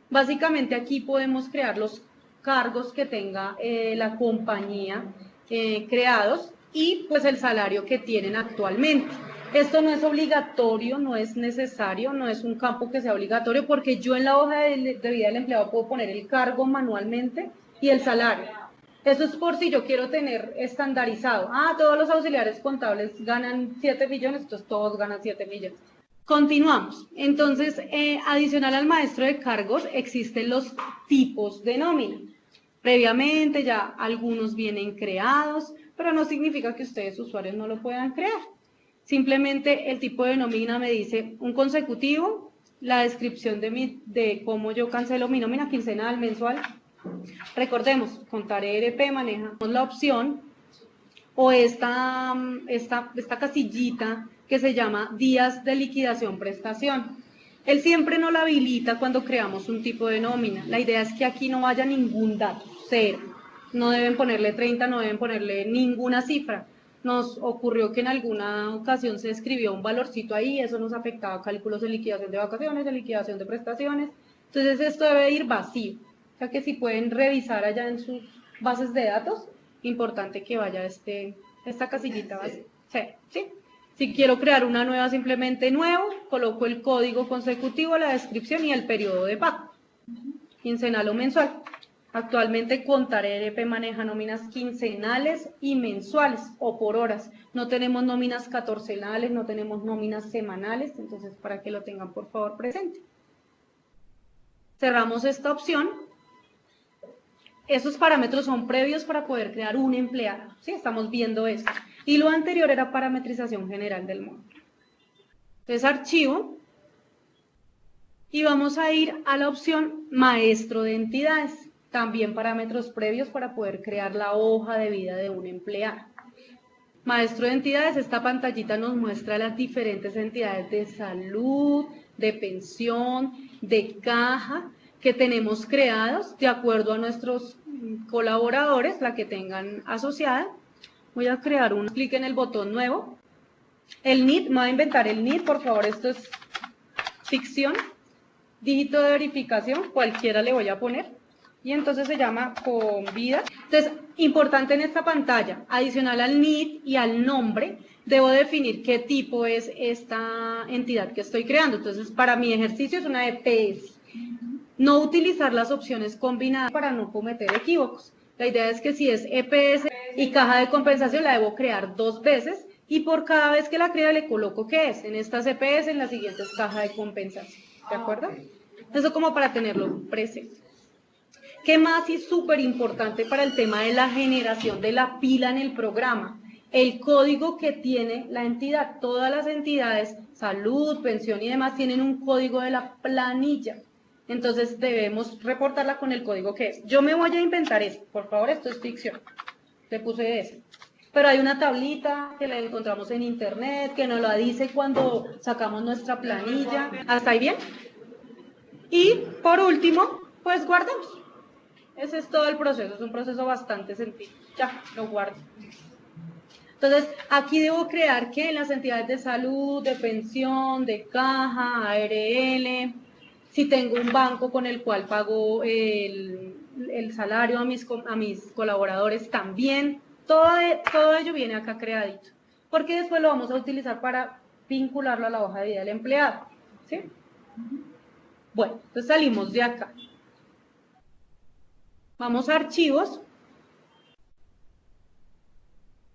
Básicamente aquí podemos crear los cargos que tenga la compañía creados y pues el salario que tienen actualmente. Esto no es obligatorio, no es necesario, no es un campo que sea obligatorio porque yo en la hoja de vida del empleado puedo poner el cargo manualmente y el salario. Eso es por si yo quiero tener estandarizado. Todos los auxiliares contables ganan 7 millones, entonces todos ganan 7 millones. Continuamos. Entonces, adicional al maestro de cargos, existen los tipos de nómina. Previamente ya algunos vienen creados, pero no significa que ustedes, usuarios, no lo puedan crear. Simplemente el tipo de nómina me dice un consecutivo, la descripción de cómo yo cancelo mi nómina quincenal, mensual. Recordemos, con Tarea ERP manejamos la opción o esta casillita que se llama días de liquidación prestación. Él siempre nos la habilita cuando creamos un tipo de nómina. La idea es que aquí no vaya ningún dato, cero. No deben ponerle 30, no deben ponerle ninguna cifra. Nos ocurrió que en alguna ocasión se escribió un valorcito ahí, eso nos afectaba a cálculos de liquidación de vacaciones, de liquidación de prestaciones. Entonces esto debe ir vacío. O sea que si pueden revisar allá en sus bases de datos, importante que vaya esta casillita vacía. ¿Sí? Si quiero crear una nueva, simplemente nuevo, coloco el código consecutivo, la descripción y el periodo de pago, quincenal o mensual. Actualmente con Tarea ERP maneja nóminas quincenales y mensuales o por horas. No tenemos nóminas catorcenales, no tenemos nóminas semanales, entonces para que lo tengan por favor presente. Cerramos esta opción. Esos parámetros son previos para poder crear un empleado. ¿Sí? Estamos viendo esto. Y lo anterior era parametrización general del módulo. Entonces archivo y vamos a ir a la opción maestro de entidades. También parámetros previos para poder crear la hoja de vida de un empleado. Maestro de entidades, esta pantallita nos muestra las diferentes entidades de salud, de pensión, de caja que tenemos creados de acuerdo a nuestros colaboradores, la que tengan asociada. Voy a crear un clic en el botón nuevo. El NID, me voy a inventar el NID, por favor, esto es ficción. Dígito de verificación, cualquiera le voy a poner. Y entonces se llama Convida. Entonces, importante en esta pantalla, adicional al NID y al nombre, debo definir qué tipo es esta entidad que estoy creando. Entonces, para mi ejercicio es una EPS. No utilizar las opciones combinadas para no cometer equívocos. La idea es que si es EPS y caja de compensación, la debo crear 2 veces y por cada vez que la crea le coloco qué es. En estas EPS, en las siguientes caja de compensación. ¿De acuerdo? Eso como para tenerlo presente. ¿Qué más es súper importante para el tema de la generación de la pila en el programa? El código que tiene la entidad. Todas las entidades, salud, pensión y demás, tienen un código de la planilla. Entonces debemos reportarla con el código que es. Yo me voy a inventar esto, por favor, esto es ficción. Le puse ese. Pero hay una tablita que la encontramos en internet, que nos la dice cuando sacamos nuestra planilla. ¿Hasta ahí bien? Y por último, pues guardamos. Ese es todo el proceso, es un proceso bastante sencillo. Ya, lo guardo. Entonces, aquí debo crear que las entidades de salud, de pensión, de caja, ARL, si tengo un banco con el cual pago el salario a mis colaboradores también, todo ello viene acá creadito, porque después lo vamos a utilizar para vincularlo a la hoja de vida del empleado, ¿sí? Bueno, entonces salimos de acá. Vamos a archivos.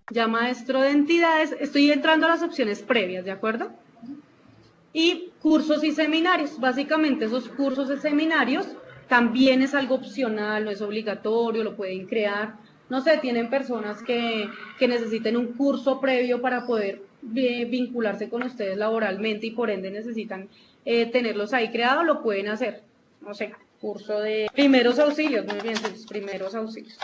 Ya maestro de entidades, estoy entrando a las opciones previas, ¿de acuerdo? Y cursos y seminarios, básicamente esos cursos y seminarios también es algo opcional, no es obligatorio, lo pueden crear. No sé, tienen personas que necesiten un curso previo para poder vincularse con ustedes laboralmente y por ende necesitan tenerlos ahí creados, lo pueden hacer. No sé, curso de primeros auxilios, muy bien, sus primeros auxilios.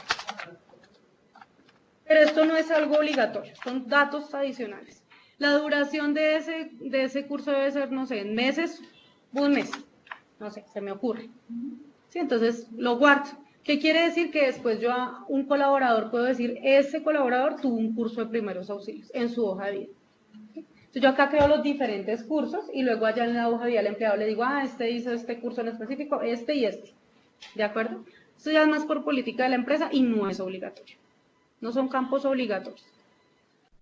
Pero esto no es algo obligatorio, son datos adicionales. La duración de ese curso debe ser, no sé, en meses, un mes, no sé, se me ocurre. Sí, entonces lo guardo. ¿Qué quiere decir? Que después yo a un colaborador puedo decir, ese colaborador tuvo un curso de primeros auxilios en su hoja de vida. Entonces yo acá creo los diferentes cursos y luego allá en la hoja de vida al empleado le digo, este hizo este curso en específico, este y este. ¿De acuerdo? Esto ya es más por política de la empresa y no es obligatorio. No son campos obligatorios.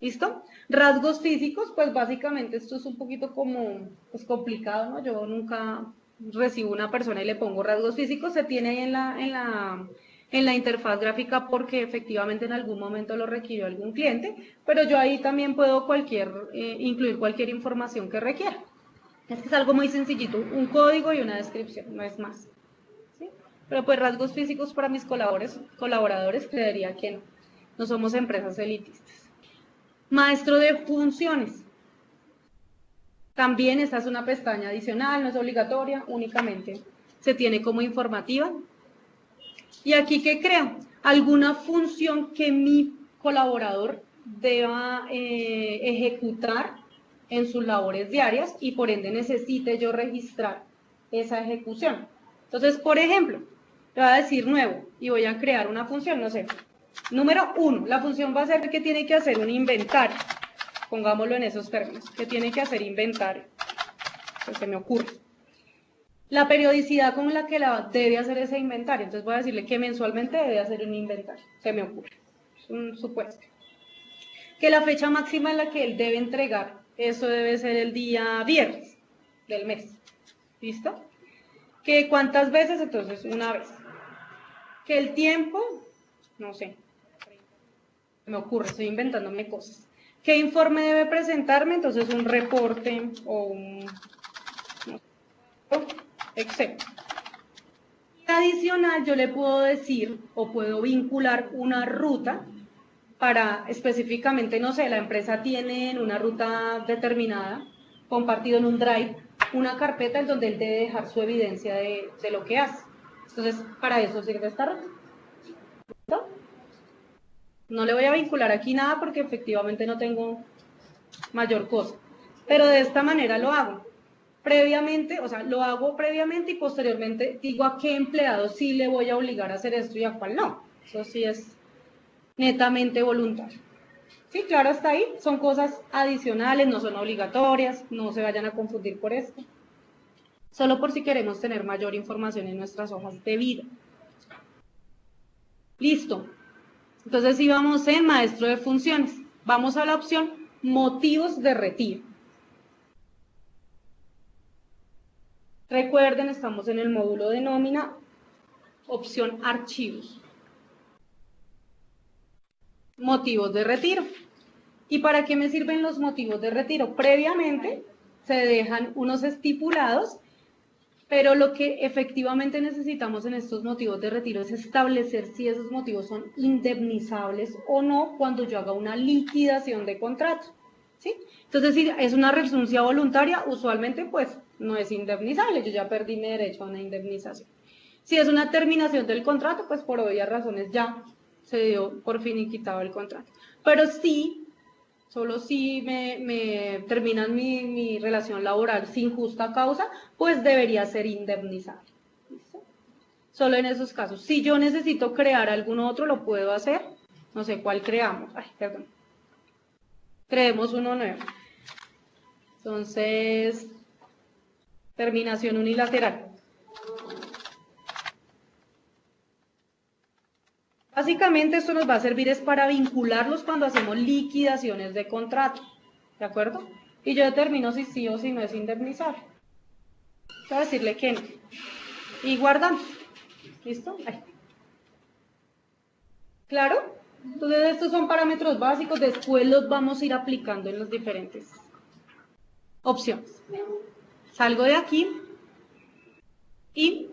¿Listo? Rasgos físicos, pues básicamente esto es un poquito como, pues complicado, ¿no? Yo nunca recibo una persona y le pongo rasgos físicos, se tiene en la interfaz gráfica porque efectivamente en algún momento lo requirió algún cliente, pero yo ahí también puedo incluir cualquier información que requiera. Es que es algo muy sencillito, un código y una descripción, no es más. ¿Sí? Pero pues rasgos físicos para mis colaboradores creería que no. No somos empresas elitistas. Maestro de funciones. También esta es una pestaña adicional, no es obligatoria, únicamente se tiene como informativa. Y aquí, ¿qué creo? Alguna función que mi colaborador deba ejecutar en sus labores diarias y por ende necesite yo registrar esa ejecución. Entonces, por ejemplo, le voy a decir nuevo y voy a crear una función, no sé. Número 1, la función va a ser que tiene que hacer un inventario. Pongámoslo en esos términos, que tiene que hacer inventario. Pues se me ocurre. La periodicidad con la que debe hacer ese inventario. Entonces voy a decirle que mensualmente debe hacer un inventario. Se me ocurre. Es un supuesto. Que la fecha máxima en la que él debe entregar, eso debe ser el día viernes del mes. ¿Listo? Que cuántas veces, entonces una vez. Que el tiempo, no sé. Me ocurre, estoy inventándome cosas. ¿Qué informe debe presentarme? Entonces un reporte o un Excel. Y adicional yo le puedo decir o puedo vincular una ruta para específicamente, no sé, la empresa tiene en una ruta determinada, compartido en un drive, una carpeta en donde él debe dejar su evidencia de lo que hace. Entonces, para eso sirve esta ruta. ¿Listo? No le voy a vincular aquí nada porque efectivamente no tengo mayor cosa. Pero de esta manera lo hago. Previamente, o sea, lo hago previamente y posteriormente digo a qué empleado sí le voy a obligar a hacer esto y a cuál no. Eso sí es netamente voluntario. Sí, claro, hasta ahí. Son cosas adicionales, no son obligatorias, no se vayan a confundir por esto. Solo por si queremos tener mayor información en nuestras hojas de vida. Listo. Entonces, sí vamos en maestro de funciones. Vamos a la opción motivos de retiro. Recuerden, estamos en el módulo de nómina, opción archivos. Motivos de retiro. ¿Y para qué me sirven los motivos de retiro? Previamente se dejan unos estipulados, pero lo que efectivamente necesitamos en estos motivos de retiro es establecer si esos motivos son indemnizables o no cuando yo haga una liquidación de contrato. ¿Sí? Entonces, si es una renuncia voluntaria, usualmente pues no es indemnizable, yo ya perdí mi derecho a una indemnización. Si es una terminación del contrato, pues por obvias razones ya se dio por finiquitado el contrato. Pero sí, solo si me terminan mi relación laboral sin justa causa, pues debería ser indemnizable. ¿Listo? Solo en esos casos. Si yo necesito crear algún otro, lo puedo hacer. No sé cuál creamos. Ay, perdón. Creemos uno nuevo. Entonces, terminación unilateral. Básicamente esto nos va a servir es para vincularlos cuando hacemos liquidaciones de contrato, ¿de acuerdo? Y yo determino si sí o si no es indemnizable. Voy a decirle que no. Y guardamos. ¿Listo? Ahí. ¿Claro? Entonces estos son parámetros básicos, después los vamos a ir aplicando en las diferentes opciones. Salgo de aquí y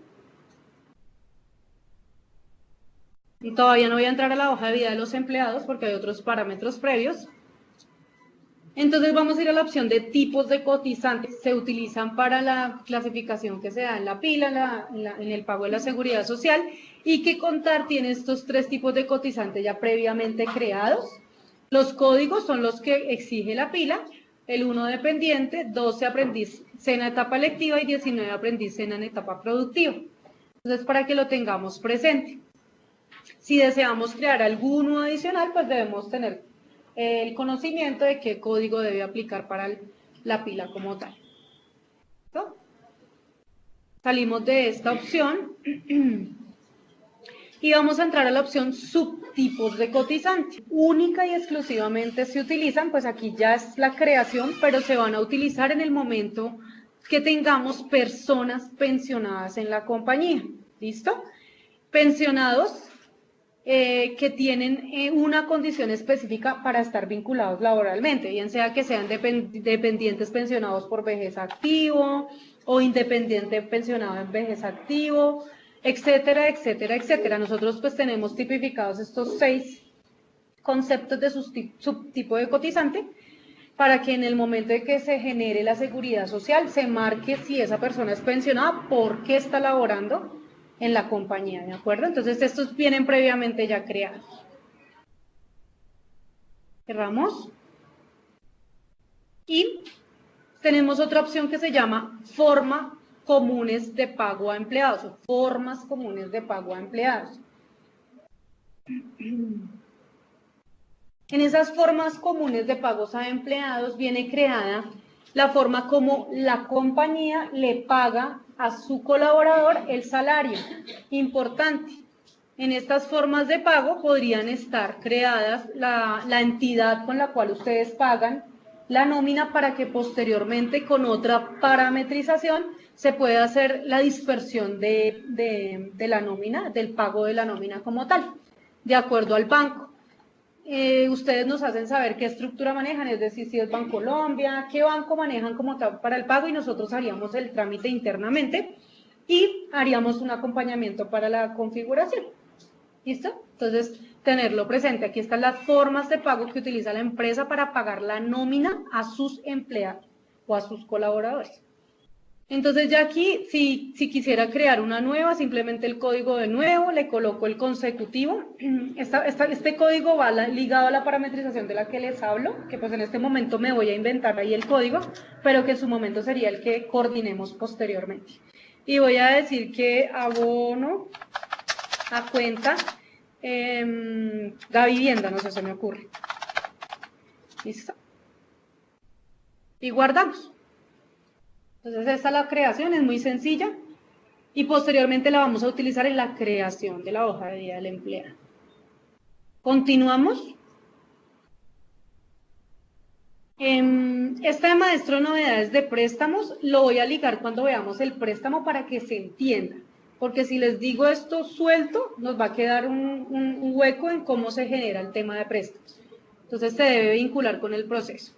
todavía no voy a entrar a la hoja de vida de los empleados porque hay otros parámetros previos. Entonces vamos a ir a la opción de tipos de cotizantes. Se utilizan para la clasificación que se da en la pila, en el pago de la seguridad social, y que contar tiene estos tres tipos de cotizantes ya previamente creados. Los códigos son los que exige la pila, el 1 dependiente, 12 aprendiz cena etapa lectiva y 19 aprendiz cena en etapa productiva. Entonces para que lo tengamos presente. Si deseamos crear alguno adicional, pues debemos tener el conocimiento de qué código debe aplicar para la pila como tal. ¿Listo? Salimos de esta opción y vamos a entrar a la opción subtipos de cotizante. Única y exclusivamente se utilizan, pues aquí ya es la creación, pero se van a utilizar en el momento que tengamos personas pensionadas en la compañía. ¿Listo? Pensionados que tienen una condición específica para estar vinculados laboralmente, bien sea que sean dependientes pensionados por vejez activo o independiente pensionado en vejez activo, etcétera, etcétera, etcétera. Nosotros pues tenemos tipificados estos 6 conceptos de subtipo de cotizante para que en el momento de que se genere la seguridad social se marque si esa persona es pensionada, por qué está laborando en la compañía, ¿de acuerdo? Entonces estos vienen previamente ya creados. Cerramos. Y tenemos otra opción que se llama forma comunes de pago a empleados, o formas comunes de pago a empleados. En esas formas comunes de pagos a empleados viene creada la forma como la compañía le paga a su colaborador el salario. Importante, en estas formas de pago podrían estar creadas la entidad con la cual ustedes pagan la nómina para que posteriormente con otra parametrización se pueda hacer la dispersión de la nómina, del pago de la nómina como tal, de acuerdo al banco. Ustedes nos hacen saber qué estructura manejan, es decir, si es Bancolombia, qué banco manejan como tal para el pago y nosotros haríamos el trámite internamente y haríamos un acompañamiento para la configuración. ¿Listo? Entonces, tenerlo presente. Aquí están las formas de pago que utiliza la empresa para pagar la nómina a sus empleados o a sus colaboradores. Entonces ya aquí, si quisiera crear una nueva, simplemente el código de nuevo, le coloco el consecutivo. Este código va ligado a la parametrización de la que les hablo, que pues en este momento me voy a inventar ahí el código, pero que en su momento sería el que coordinemos posteriormente. Y voy a decir que abono a cuenta Gavivienda, no sé, se me ocurre. Listo. Y guardamos. Entonces esta la creación es muy sencilla y posteriormente la vamos a utilizar en la creación de la hoja de vida del empleado. Continuamos. Esta de maestro novedades de préstamos lo voy a ligar cuando veamos el préstamo para que se entienda. Porque si les digo esto suelto, nos va a quedar un hueco en cómo se genera el tema de préstamos. Entonces se debe vincular con el proceso.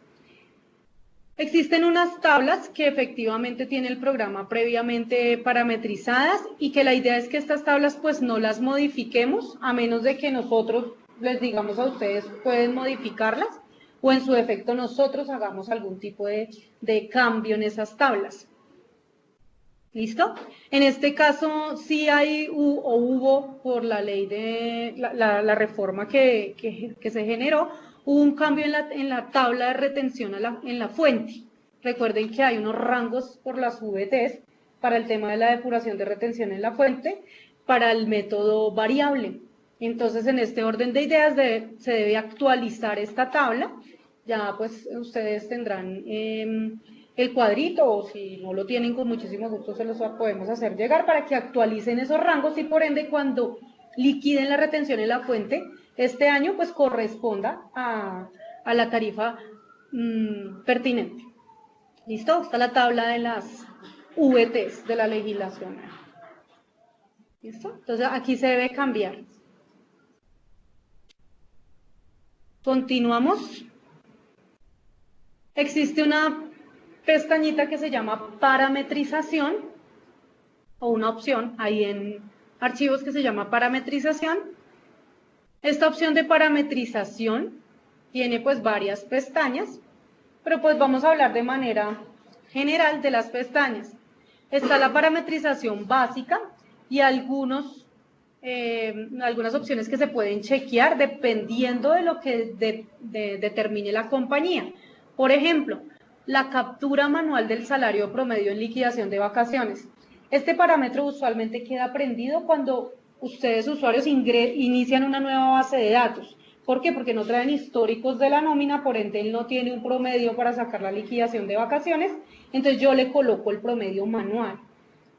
Existen unas tablas que efectivamente tiene el programa previamente parametrizadas y que la idea es que estas tablas pues no las modifiquemos a menos de que nosotros les digamos a ustedes pueden modificarlas o en su defecto nosotros hagamos algún tipo de cambio en esas tablas. ¿Listo? En este caso sí hay o hubo, por la ley de la reforma que se generó, hubo un cambio en la tabla de retención en la fuente. Recuerden que hay unos rangos por las VTs para el tema de la depuración de retención en la fuente, para el método variable. Entonces, en este orden de ideas se debe actualizar esta tabla. Ya pues ustedes tendrán el cuadrito, o si no lo tienen, con muchísimo gusto se los podemos hacer llegar para que actualicen esos rangos y por ende cuando liquiden la retención en la fuente este año, pues corresponda a la tarifa pertinente. ¿Listo? Está la tabla de las VTs de la legislación. ¿Listo? Entonces aquí se debe cambiar. Continuamos. Existe una pestañita que se llama parametrización, o una opción ahí en archivos que se llama parametrización. Esta opción de parametrización tiene pues varias pestañas, pero pues vamos a hablar de manera general de las pestañas. Está la parametrización básica y algunas opciones que se pueden chequear dependiendo de lo que determine la compañía. Por ejemplo, la captura manual del salario promedio en liquidación de vacaciones. Este parámetro usualmente queda prendido cuando ustedes, usuarios, inician una nueva base de datos. ¿Por qué? Porque no traen históricos de la nómina, por ende él no tiene un promedio para sacar la liquidación de vacaciones, entonces yo le coloco el promedio manual.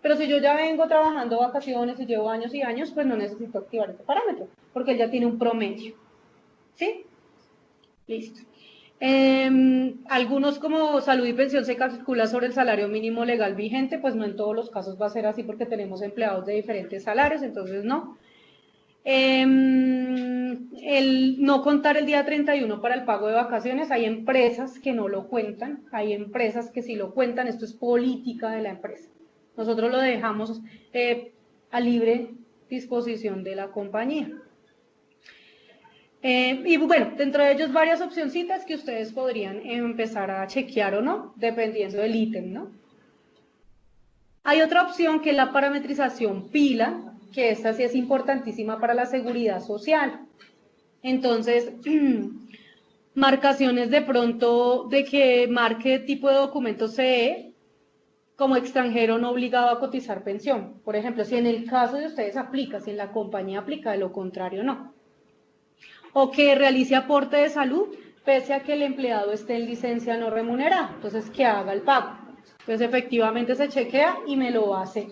Pero si yo ya vengo trabajando vacaciones y llevo años y años, pues no necesito activar este parámetro, porque él ya tiene un promedio. ¿Sí? Listo. Algunos, como salud y pensión, se calcula sobre el salario mínimo legal vigente, pues no en todos los casos va a ser así porque tenemos empleados de diferentes salarios, entonces no. El no contar el día 31 para el pago de vacaciones, hay empresas que no lo cuentan, hay empresas que sí lo cuentan, esto es política de la empresa. Nosotros lo dejamos a libre disposición de la compañía. Y bueno, dentro de ellos varias opcioncitas que ustedes podrían empezar a chequear o no, dependiendo del ítem, ¿no? Hay otra opción que es la parametrización pila, que esta sí es importantísima para la seguridad social. Entonces, marcaciones de pronto de que marque tipo de documento CE, como extranjero no obligado a cotizar pensión. Por ejemplo, si en el caso de ustedes aplica, si en la compañía aplica, de lo contrario no. O que realice aporte de salud pese a que el empleado esté en licencia no remunerada, entonces que haga el pago. Entonces efectivamente se chequea y me lo hace.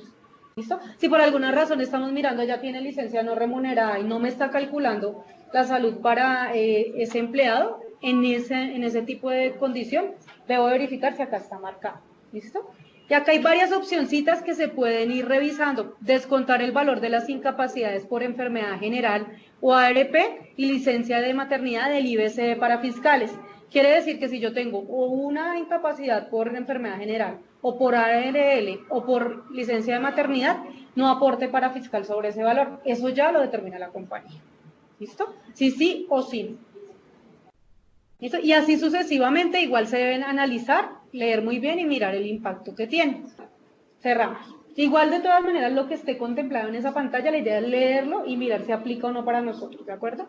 ¿Listo? Si por alguna razón estamos mirando, ya tiene licencia no remunerada y no me está calculando la salud para ese empleado, en ese tipo de condición, debo verificar si acá está marcado. ¿Listo? Y acá hay varias opcioncitas que se pueden ir revisando. Descontar el valor de las incapacidades por enfermedad general o ARP y licencia de maternidad del IBC para fiscales. Quiere decir que si yo tengo una incapacidad por enfermedad general o por ARL o por licencia de maternidad, no aporte para fiscal sobre ese valor. Eso ya lo determina la compañía. ¿Listo? Sí o sí. ¿Listo? Y así sucesivamente, igual se deben analizar, leer muy bien y mirar el impacto que tiene. Cerramos. Igual, de todas maneras, lo que esté contemplado en esa pantalla, la idea es leerlo y mirar si aplica o no para nosotros, ¿de acuerdo?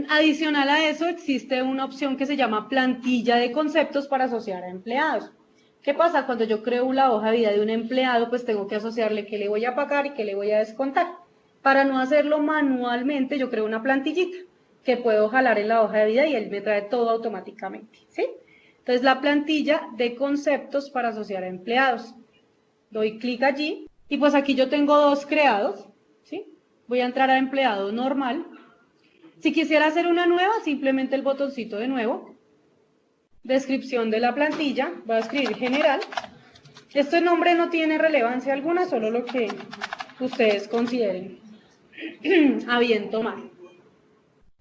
Adicional a eso, existe una opción que se llama plantilla de conceptos para asociar a empleados. ¿Qué pasa? Cuando yo creo la hoja de vida de un empleado, pues tengo que asociarle qué le voy a pagar y qué le voy a descontar. Para no hacerlo manualmente, yo creo una plantillita que puedo jalar en la hoja de vida y él me trae todo automáticamente, ¿sí? Entonces, la plantilla de conceptos para asociar a empleados. Doy clic allí y pues aquí yo tengo dos creados, ¿sí? Voy a entrar a empleado normal. Si quisiera hacer una nueva, simplemente el botoncito de nuevo. Descripción de la plantilla, voy a escribir general. Este nombre no tiene relevancia alguna, solo lo que ustedes consideren a bien tomar.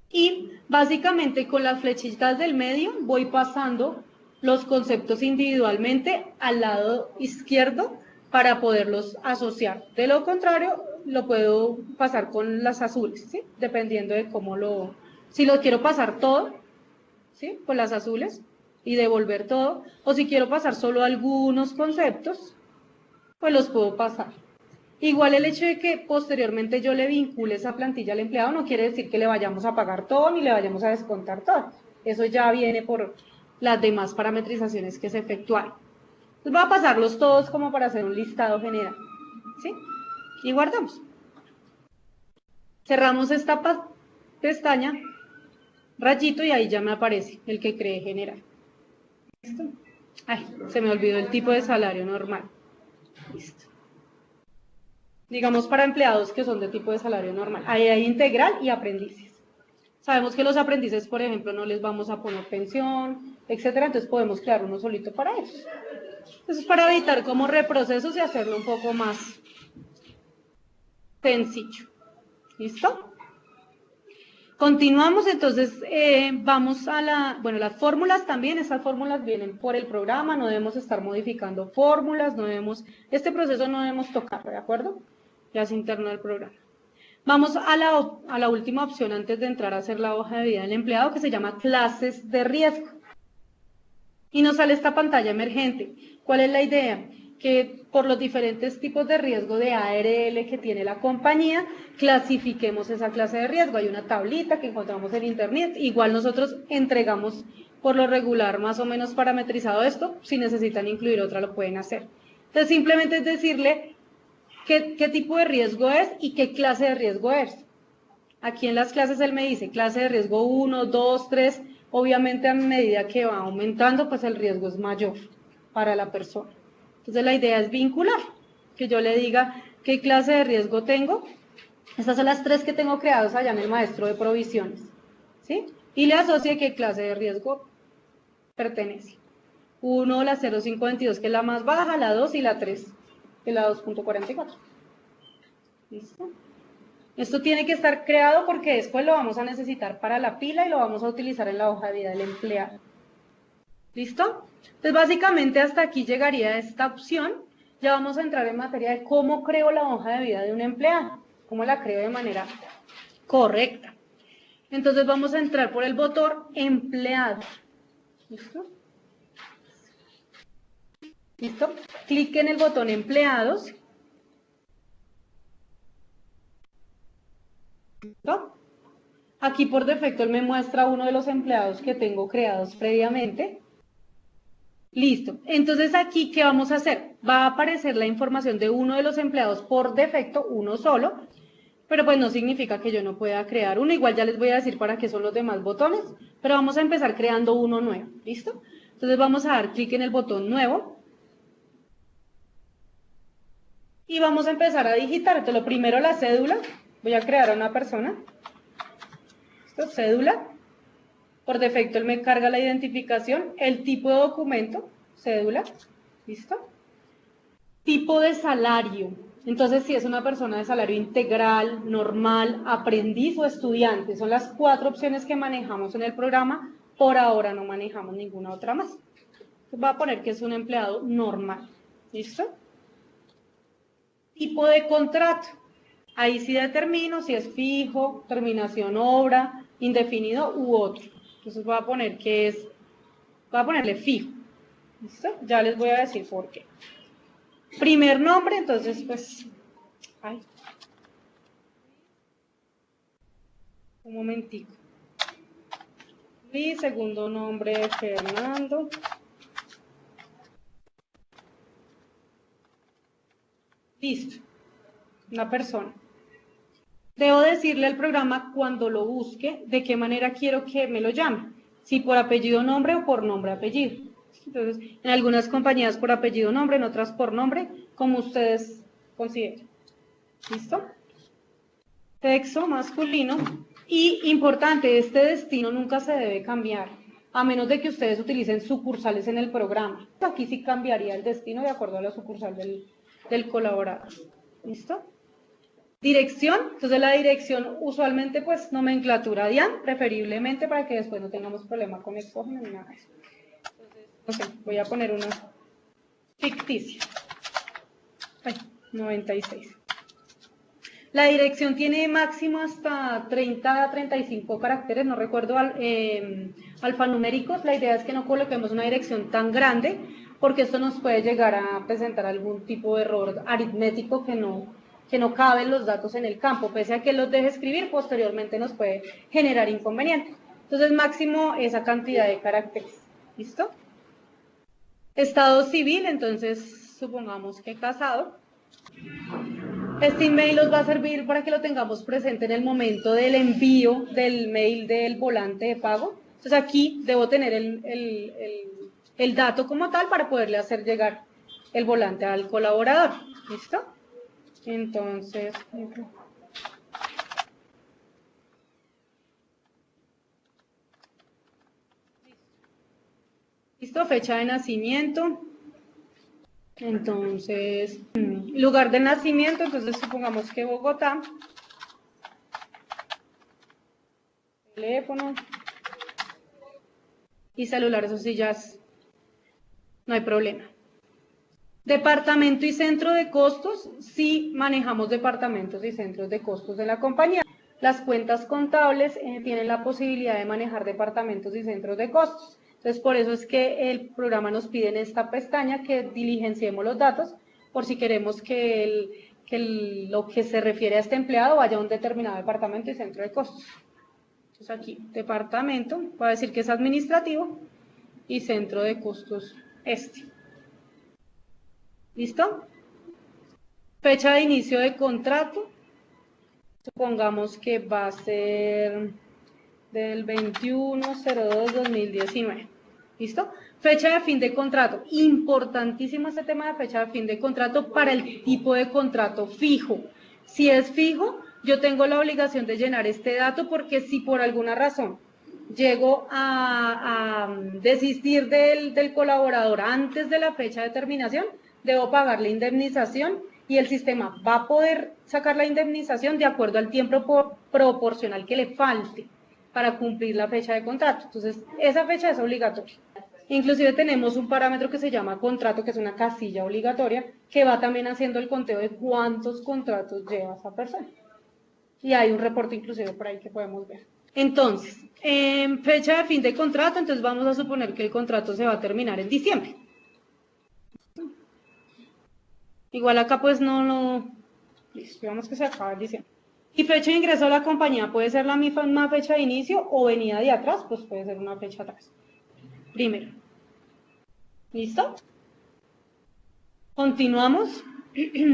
Y básicamente con las flechitas del medio voy pasando los conceptos individualmente al lado izquierdo para poderlos asociar. De lo contrario, lo puedo pasar con las azules, ¿sí? Dependiendo de cómo si lo quiero pasar todo, ¿sí? Con las azules, y devolver todo, o si quiero pasar solo algunos conceptos, pues los puedo pasar. Igual el hecho de que posteriormente yo le vincule esa plantilla al empleado no quiere decir que le vayamos a pagar todo ni le vayamos a descontar todo. Eso ya viene por las demás parametrizaciones que se efectuaron. Entonces voy a pasarlos todos como para hacer un listado general. ¿Sí? Y guardamos. Cerramos esta pestaña, rayito, y ahí ya me aparece el que cree general. ¿Listo? Ay, se me olvidó el tipo de salario normal. Listo. Digamos para empleados que son de tipo de salario normal. Ahí hay integral y aprendices. Sabemos que los aprendices, por ejemplo, no les vamos a poner pensión, etcétera, entonces podemos crear uno solito para ellos. Eso es para evitar como reprocesos y hacerlo un poco más sencillo. ¿Listo? Continuamos, entonces vamos a las fórmulas también, estas fórmulas vienen por el programa, no debemos estar modificando fórmulas, este proceso no debemos tocarlo, ¿de acuerdo? Ya es interno del programa. Vamos a la última opción antes de entrar a hacer la hoja de vida del empleado, que se llama clases de riesgo. Y nos sale esta pantalla emergente. ¿Cuál es la idea? Que por los diferentes tipos de riesgo de ARL que tiene la compañía, clasifiquemos esa clase de riesgo. Hay una tablita que encontramos en internet, igual nosotros entregamos por lo regular más o menos parametrizado esto, si necesitan incluir otra lo pueden hacer. Entonces simplemente es decirle qué tipo de riesgo es y qué clase de riesgo es. Aquí en las clases él me dice clase de riesgo 1, 2, 3, obviamente a medida que va aumentando pues el riesgo es mayor para la persona. Entonces la idea es vincular, que yo le diga qué clase de riesgo tengo. Estas son las 3 que tengo creadas allá en el maestro de provisiones, ¿sí? Y le asocie qué clase de riesgo pertenece. 1, la 0,522, que es la más baja, la 2 y la 3, que es la 2,44. ¿Listo? Esto tiene que estar creado porque después lo vamos a necesitar para la pila y lo vamos a utilizar en la hoja de vida del empleado. ¿Listo? Entonces básicamente hasta aquí llegaría esta opción. Ya vamos a entrar en materia de cómo creo la hoja de vida de un empleado, cómo la creo de manera correcta. Entonces vamos a entrar por el botón empleado. ¿Listo? ¿Listo? Clic en el botón empleados. ¿Listo? Aquí por defecto él me muestra uno de los empleados que tengo creados previamente. Listo. Entonces aquí, ¿qué vamos a hacer? Va a aparecer la información de uno de los empleados por defecto, uno solo, pero pues no significa que yo no pueda crear uno. Igual ya les voy a decir para qué son los demás botones, pero vamos a empezar creando uno nuevo. ¿Listo? Entonces vamos a dar clic en el botón nuevo. Y vamos a empezar a digitar. Entonces lo primero la cédula. Voy a crear a una persona. ¿Listo? Cédula. Por defecto él me carga la identificación, el tipo de documento, cédula, ¿listo? Tipo de salario, entonces si es una persona de salario integral, normal, aprendiz o estudiante, son las 4 opciones que manejamos en el programa, por ahora no manejamos ninguna otra más. Entonces voy a poner que es un empleado normal, ¿listo? Tipo de contrato, ahí sí determino si es fijo, terminación obra, indefinido u otro. Entonces voy a poner voy a ponerle fijo. ¿Listo? Ya les voy a decir por qué. Primer nombre, entonces pues, un momentico. Luis, segundo nombre Fernando. Listo. Una persona. Debo decirle al programa cuando lo busque de qué manera quiero que me lo llame, si por apellido nombre o por nombre apellido. Entonces, en algunas compañías por apellido nombre, en otras por nombre, como ustedes consideren. ¿Listo? Sexo masculino. Y importante, este destino nunca se debe cambiar, a menos de que ustedes utilicen sucursales en el programa. Aquí sí cambiaría el destino de acuerdo a la sucursal del colaborador. ¿Listo? Dirección, entonces la dirección usualmente pues nomenclatura DIAN, preferiblemente para que después no tengamos problema con exógeno ni nada de eso. Entonces, no sé, voy a poner una ficticia. 96. La dirección tiene máximo hasta 30 a 35 caracteres, no recuerdo alfanuméricos, la idea es que no coloquemos una dirección tan grande, porque esto nos puede llegar a presentar algún tipo de error aritmético que no caben los datos en el campo, pese a que los deje escribir, posteriormente nos puede generar inconvenientes. Entonces, máximo esa cantidad de caracteres. ¿Listo? Estado civil, entonces, supongamos que casado. Este email nos va a servir para que lo tengamos presente en el momento del envío del mail del volante de pago. Entonces, aquí debo tener el dato como tal para poderle hacer llegar el volante al colaborador. ¿Listo? Entonces, listo, fecha de nacimiento. Entonces, lugar de nacimiento, entonces supongamos que Bogotá. Teléfono. Y celular, eso sí ya no hay problema. Departamento y centro de costos, sí manejamos departamentos y centros de costos de la compañía. Las cuentas contables tienen la posibilidad de manejar departamentos y centros de costos. Entonces, por eso es que el programa nos pide en esta pestaña que diligenciemos los datos por si queremos que lo que se refiere a este empleado vaya a un determinado departamento y centro de costos. Entonces, aquí, departamento, va a decir que es administrativo y centro de costos este. ¿Listo? Fecha de inicio de contrato. Supongamos que va a ser del 21/02/2019. ¿Listo? Fecha de fin de contrato. Importantísimo este tema de fecha de fin de contrato para el tipo de contrato fijo. Si es fijo, yo tengo la obligación de llenar este dato porque si por alguna razón llego a desistir del colaborador antes de la fecha de terminación, debo pagar la indemnización y el sistema va a poder sacar la indemnización de acuerdo al tiempo proporcional que le falte para cumplir la fecha de contrato. Entonces, esa fecha es obligatoria. Inclusive tenemos un parámetro que se llama contrato, que es una casilla obligatoria, que va también haciendo el conteo de cuántos contratos lleva esa persona. Y hay un reporte inclusive por ahí que podemos ver. Entonces, fecha de fin de contrato, entonces vamos a suponer que el contrato se va a terminar en diciembre. Igual acá pues listo, digamos que se acaba en diciembre. Y fecha de ingreso a la compañía puede ser la misma fecha de inicio o venida de atrás, pues puede ser una fecha atrás. Primero. ¿Listo? Continuamos.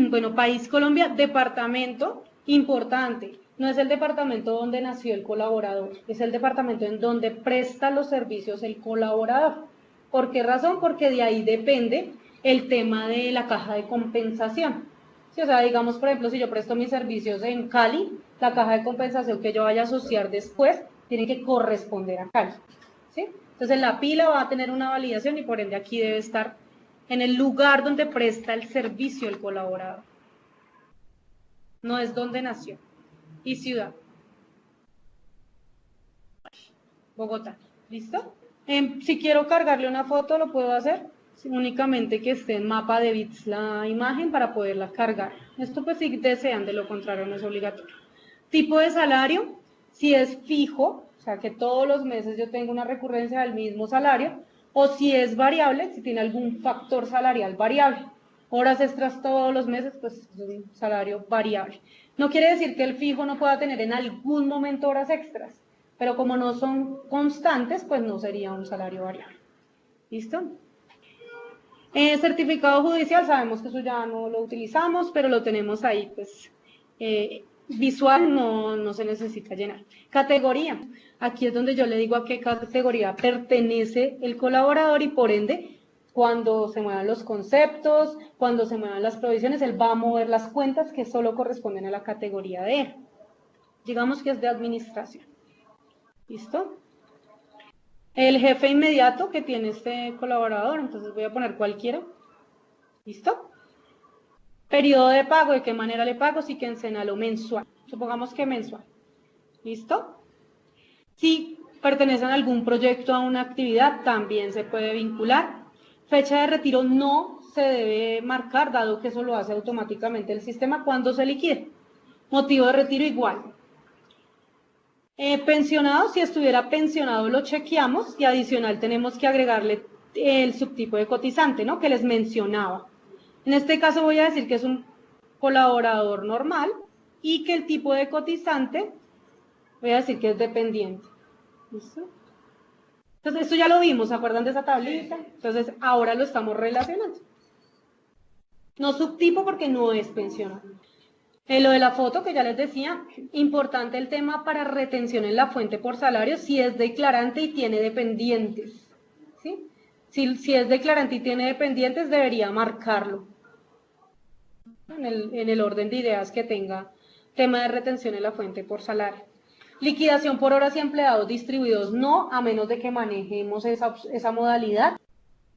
Bueno, país Colombia, departamento, importante. No es el departamento donde nació el colaborador, es el departamento en donde presta los servicios el colaborador. ¿Por qué razón? Porque de ahí depende el tema de la caja de compensación. Sí, o sea, digamos, por ejemplo, si yo presto mis servicios en Cali, la caja de compensación que yo vaya a asociar después tiene que corresponder a Cali. ¿Sí? Entonces la pila va a tener una validación y por ende aquí debe estar en el lugar donde presta el servicio el colaborador. No es donde nació. Y ciudad. Bogotá. ¿Listo? Si quiero cargarle una foto, lo puedo hacer. Únicamente que esté en mapa de bits la imagen para poderla cargar. Esto pues si desean, de lo contrario no es obligatorio. Tipo de salario, si es fijo, o sea que todos los meses yo tengo una recurrencia del mismo salario, o si es variable, si tiene algún factor salarial variable. Horas extras todos los meses, pues es un salario variable. No quiere decir que el fijo no pueda tener en algún momento horas extras, pero como no son constantes, pues no sería un salario variable. ¿Listo? Certificado judicial, sabemos que eso ya no lo utilizamos, pero lo tenemos ahí, pues visual no se necesita llenar. Categoría, aquí es donde yo le digo a qué categoría pertenece el colaborador y por ende, cuando se muevan los conceptos, cuando se muevan las provisiones, él va a mover las cuentas que solo corresponden a la categoría de él. Digamos que es de administración. ¿Listo? El jefe inmediato que tiene este colaborador, entonces voy a poner cualquiera. ¿Listo? Periodo de pago, ¿de qué manera le pago? Si quincenal o mensual. Supongamos que mensual. ¿Listo? Si pertenecen a algún proyecto, a una actividad, también se puede vincular. Fecha de retiro no se debe marcar, dado que eso lo hace automáticamente el sistema cuando se liquide. Motivo de retiro igual. Pensionado, si estuviera pensionado lo chequeamos y adicional tenemos que agregarle el subtipo de cotizante, ¿no? Que les mencionaba. En este caso voy a decir que es un colaborador normal y que el tipo de cotizante, voy a decir que es dependiente. ¿Listo? Entonces, esto ya lo vimos, ¿se acuerdan de esa tablita? Entonces, ahora lo estamos relacionando. No subtipo porque no es pensionado. Lo de la foto, que ya les decía, importante el tema para retención en la fuente por salario, si es declarante y tiene dependientes. ¿Sí? Si es declarante y tiene dependientes, debería marcarlo en el orden de ideas que tenga tema de retención en la fuente por salario. Liquidación por horas y empleados distribuidos, no, a menos de que manejemos esa modalidad.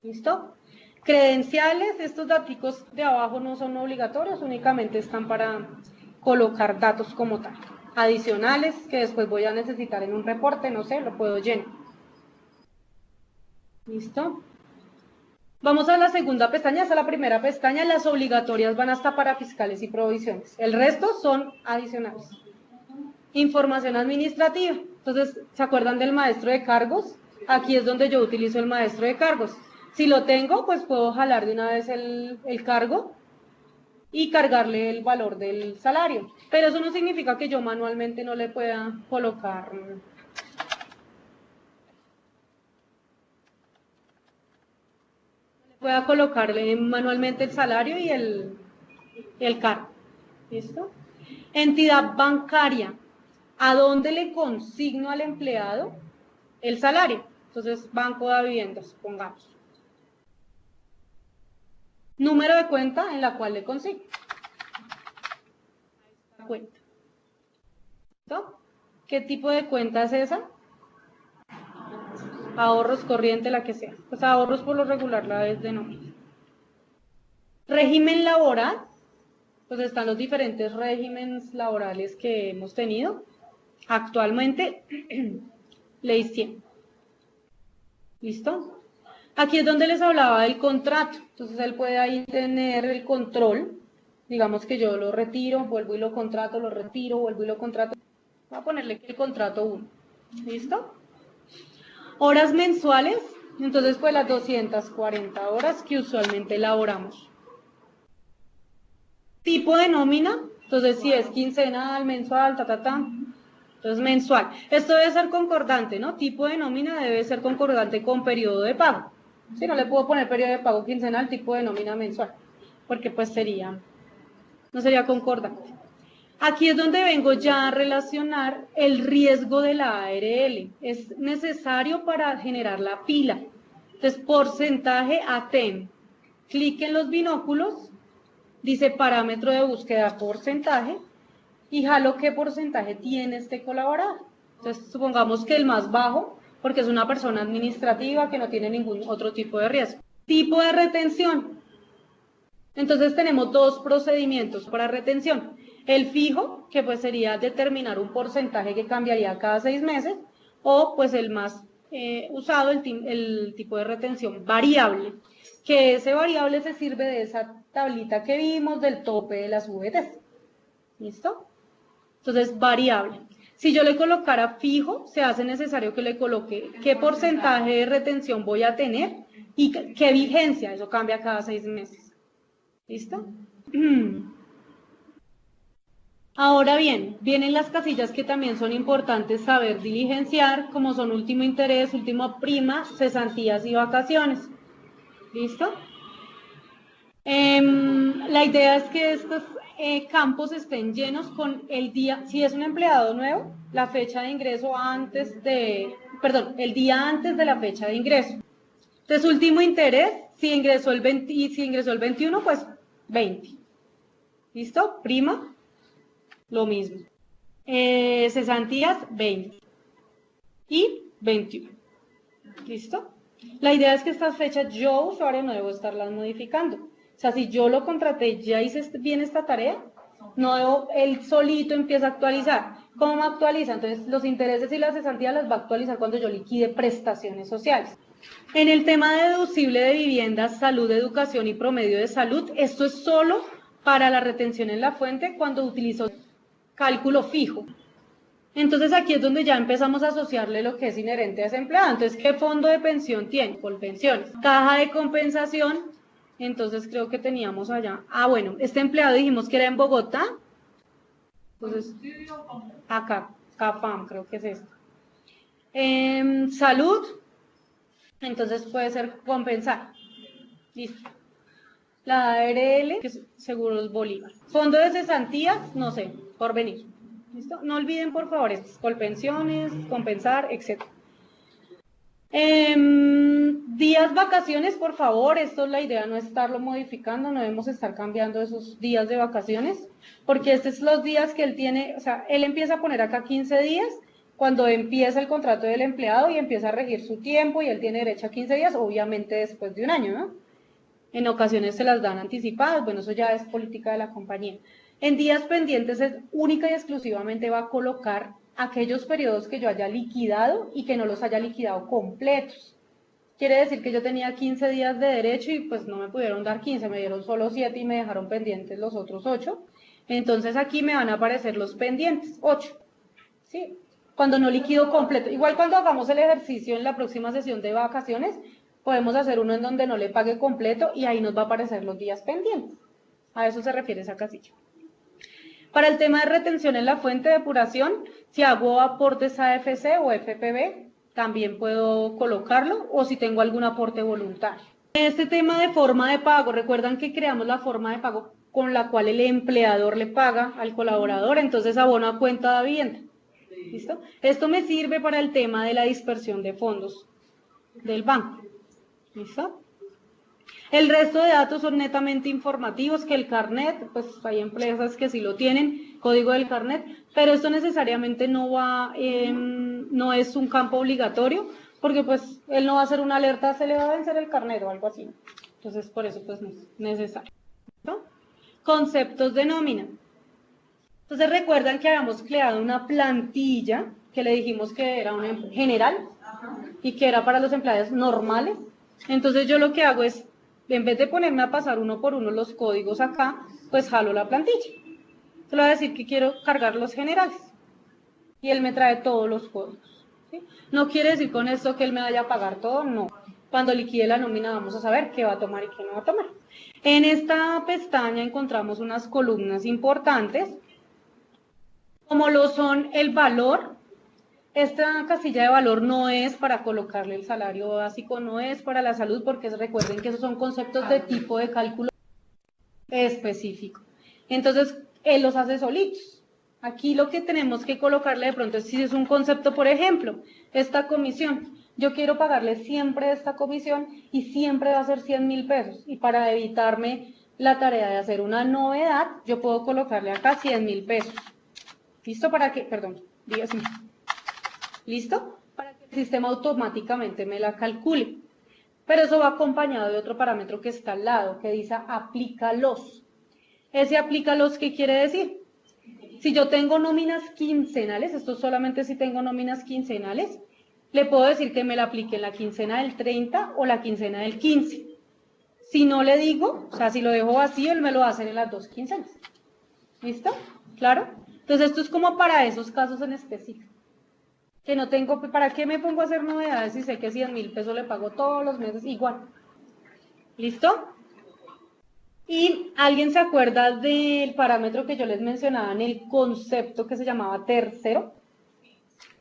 ¿Listo? Credenciales, estos datos de abajo no son obligatorios, únicamente están para colocar datos como tal. Adicionales, que después voy a necesitar en un reporte, no sé, lo puedo llenar. ¿Listo? Vamos a la segunda pestaña, esa es la primera pestaña, las obligatorias van hasta para fiscales y provisiones. El resto son adicionales. Información administrativa. Entonces, ¿se acuerdan del maestro de cargos? Aquí es donde yo utilizo el maestro de cargos. Si lo tengo, pues puedo jalar de una vez el cargo y cargarle el valor del salario. Pero eso no significa que yo manualmente no le pueda colocar... Pueda colocarle manualmente el salario y el cargo. ¿Listo? Entidad bancaria. ¿A dónde le consigno al empleado el salario? Entonces, Banco de Viviendas, pongamos. Número de cuenta en la cual le consigno. Cuenta. ¿Listo? ¿Qué tipo de cuenta es esa? Ahorros, corriente, la que sea. Pues ahorros por lo regular la es de nómina. Régimen laboral. Pues están los diferentes regímenes laborales que hemos tenido. Actualmente, ley 100. ¿Listo? Aquí es donde les hablaba del contrato. Entonces él puede ahí tener el control. Digamos que yo lo retiro, vuelvo y lo contrato, lo retiro, vuelvo y lo contrato. Voy a ponerle que el contrato 1. ¿Listo? Horas mensuales. Entonces pues las 240 horas que usualmente elaboramos. Tipo de nómina. Entonces si es quincenal, mensual, Entonces, mensual. Esto debe ser concordante, ¿no? Tipo de nómina debe ser concordante con periodo de pago. Si no le puedo poner periodo de pago quincenal, tipo de nómina mensual, porque pues no sería concordante. Aquí es donde vengo ya a relacionar el riesgo de la ARL. Es necesario para generar la pila. Entonces, porcentaje ATEM. Clic en los binóculos, dice parámetro de búsqueda porcentaje, y jalo qué porcentaje tiene este colaborador. Entonces, supongamos que el más bajo, porque es una persona administrativa que no tiene ningún otro tipo de riesgo. Tipo de retención. Entonces, tenemos dos procedimientos para retención. El fijo, que pues sería determinar un porcentaje que cambiaría cada 6 meses, o pues el más usado, el tipo de retención variable, que ese variable se sirve de esa tablita que vimos del tope de las VTs. ¿Listo? Entonces, variable. Si yo le colocara fijo, se hace necesario que le coloque qué porcentaje de retención voy a tener y qué vigencia, eso cambia cada 6 meses. ¿Listo? Ahora bien, vienen las casillas que también son importantes saber diligenciar, como son último interés, última prima, cesantías y vacaciones. ¿Listo? La idea es que estos campos estén llenos con el día, si es un empleado nuevo, la fecha de ingreso el día antes de la fecha de ingreso. Entonces, último interés, si ingresó el 20, y si ingresó el 21, pues 20. ¿Listo? Prima, lo mismo. Cesantías, 20. Y 21. ¿Listo? La idea es que estas fechas yo, usuario, no debo estarlas modificando. O sea, si yo lo contraté, ya hice bien esta tarea, no debo, él solito empieza a actualizar. ¿Cómo me actualiza? Entonces, los intereses y las cesantías las va a actualizar cuando yo liquide prestaciones sociales. En el tema de deducible de viviendas, salud, educación y promedio de salud, esto es solo para la retención en la fuente cuando utilizo cálculo fijo. Entonces aquí es donde ya empezamos a asociarle lo que es inherente a ese empleado. Entonces, ¿qué fondo de pensión tiene? Colpensiones. Caja de compensación, entonces creo que teníamos allá. Ah, bueno, este empleado dijimos que era en Bogotá. Entonces, acá, CAPAM, creo que es esto. Salud, entonces puede ser compensar. Listo. La ARL, que es Seguros Bolívar. Fondo de cesantías, no sé, por venir. ¿Listo? No olviden, por favor, estas, colpensiones, compensar, etc. Días vacaciones, por favor, esto es la idea, no estarlo modificando, no debemos estar cambiando esos días de vacaciones, porque estos son los días que él tiene, o sea, él empieza a poner acá 15 días, cuando empieza el contrato del empleado y empieza a regir su tiempo y él tiene derecho a 15 días, obviamente después de un año, ¿no? En ocasiones se las dan anticipadas, bueno, eso ya es política de la compañía. En días pendientes es única y exclusivamente va a colocar aquellos periodos que yo haya liquidado y que no los haya liquidado completos. Quiere decir que yo tenía 15 días de derecho y pues no me pudieron dar 15, me dieron solo 7 y me dejaron pendientes los otros 8. Entonces aquí me van a aparecer los pendientes, 8. ¿Sí? Cuando no liquido completo. Igual cuando hagamos el ejercicio en la próxima sesión de vacaciones, podemos hacer uno en donde no le pague completo y ahí nos va a aparecer los días pendientes. A eso se refiere esa casilla. Para el tema de retención en la fuente de depuración, si hago aportes a AFC o FPB, también puedo colocarlo, o si tengo algún aporte voluntario. Este tema de forma de pago, recuerdan que creamos la forma de pago con la cual el empleador le paga al colaborador, entonces abono a cuenta de vivienda. ¿Listo? Esto me sirve para el tema de la dispersión de fondos del banco. ¿Listo? El resto de datos son netamente informativos, que el carnet, pues hay empresas que sí lo tienen, código del carnet, pero esto necesariamente no va, no es un campo obligatorio, porque pues él no va a hacer una alerta, se le va a vencer el carnet o algo así. Entonces, por eso pues no es necesario. ¿No? Conceptos de nómina. Entonces, recuerdan que habíamos creado una plantilla que le dijimos que era una general y que era para los empleados normales. Entonces, yo lo que hago es, en vez de ponerme a pasar uno por uno los códigos acá, pues jalo la plantilla. Se le voy a decir que quiero cargar los generales. Y él me trae todos los códigos. ¿Sí? No quiere decir con esto que él me vaya a pagar todo, no. Cuando liquide la nómina vamos a saber qué va a tomar y qué no va a tomar. En esta pestaña encontramos unas columnas importantes, como lo son el valor. Esta casilla de valor no es para colocarle el salario básico, no es para la salud, porque recuerden que esos son conceptos de tipo de cálculo específico. Entonces, él los hace solitos. Aquí lo que tenemos que colocarle de pronto es si es un concepto, por ejemplo, esta comisión. Yo quiero pagarle siempre esta comisión y siempre va a ser 100.000 pesos. Y para evitarme la tarea de hacer una novedad, yo puedo colocarle acá 100.000 pesos. ¿Listo? Para que, perdón, diga así. ¿Listo? Para que el sistema automáticamente me la calcule. Pero eso va acompañado de otro parámetro que está al lado, que dice aplícalos. Ese aplícalos, ¿qué quiere decir? Si yo tengo nóminas quincenales, esto solamente si tengo nóminas quincenales, le puedo decir que me la aplique en la quincena del 30 o la quincena del 15. Si no le digo, o sea, si lo dejo vacío, él me lo va a hacer en las 2 quincenas. ¿Listo? ¿Claro? Entonces esto es como para esos casos en específico. Que no tengo, ¿para qué me pongo a hacer novedades si sé que 100.000 pesos le pago todos los meses igual? ¿Listo? ¿Y alguien se acuerda del parámetro que yo les mencionaba en el concepto que se llamaba tercero?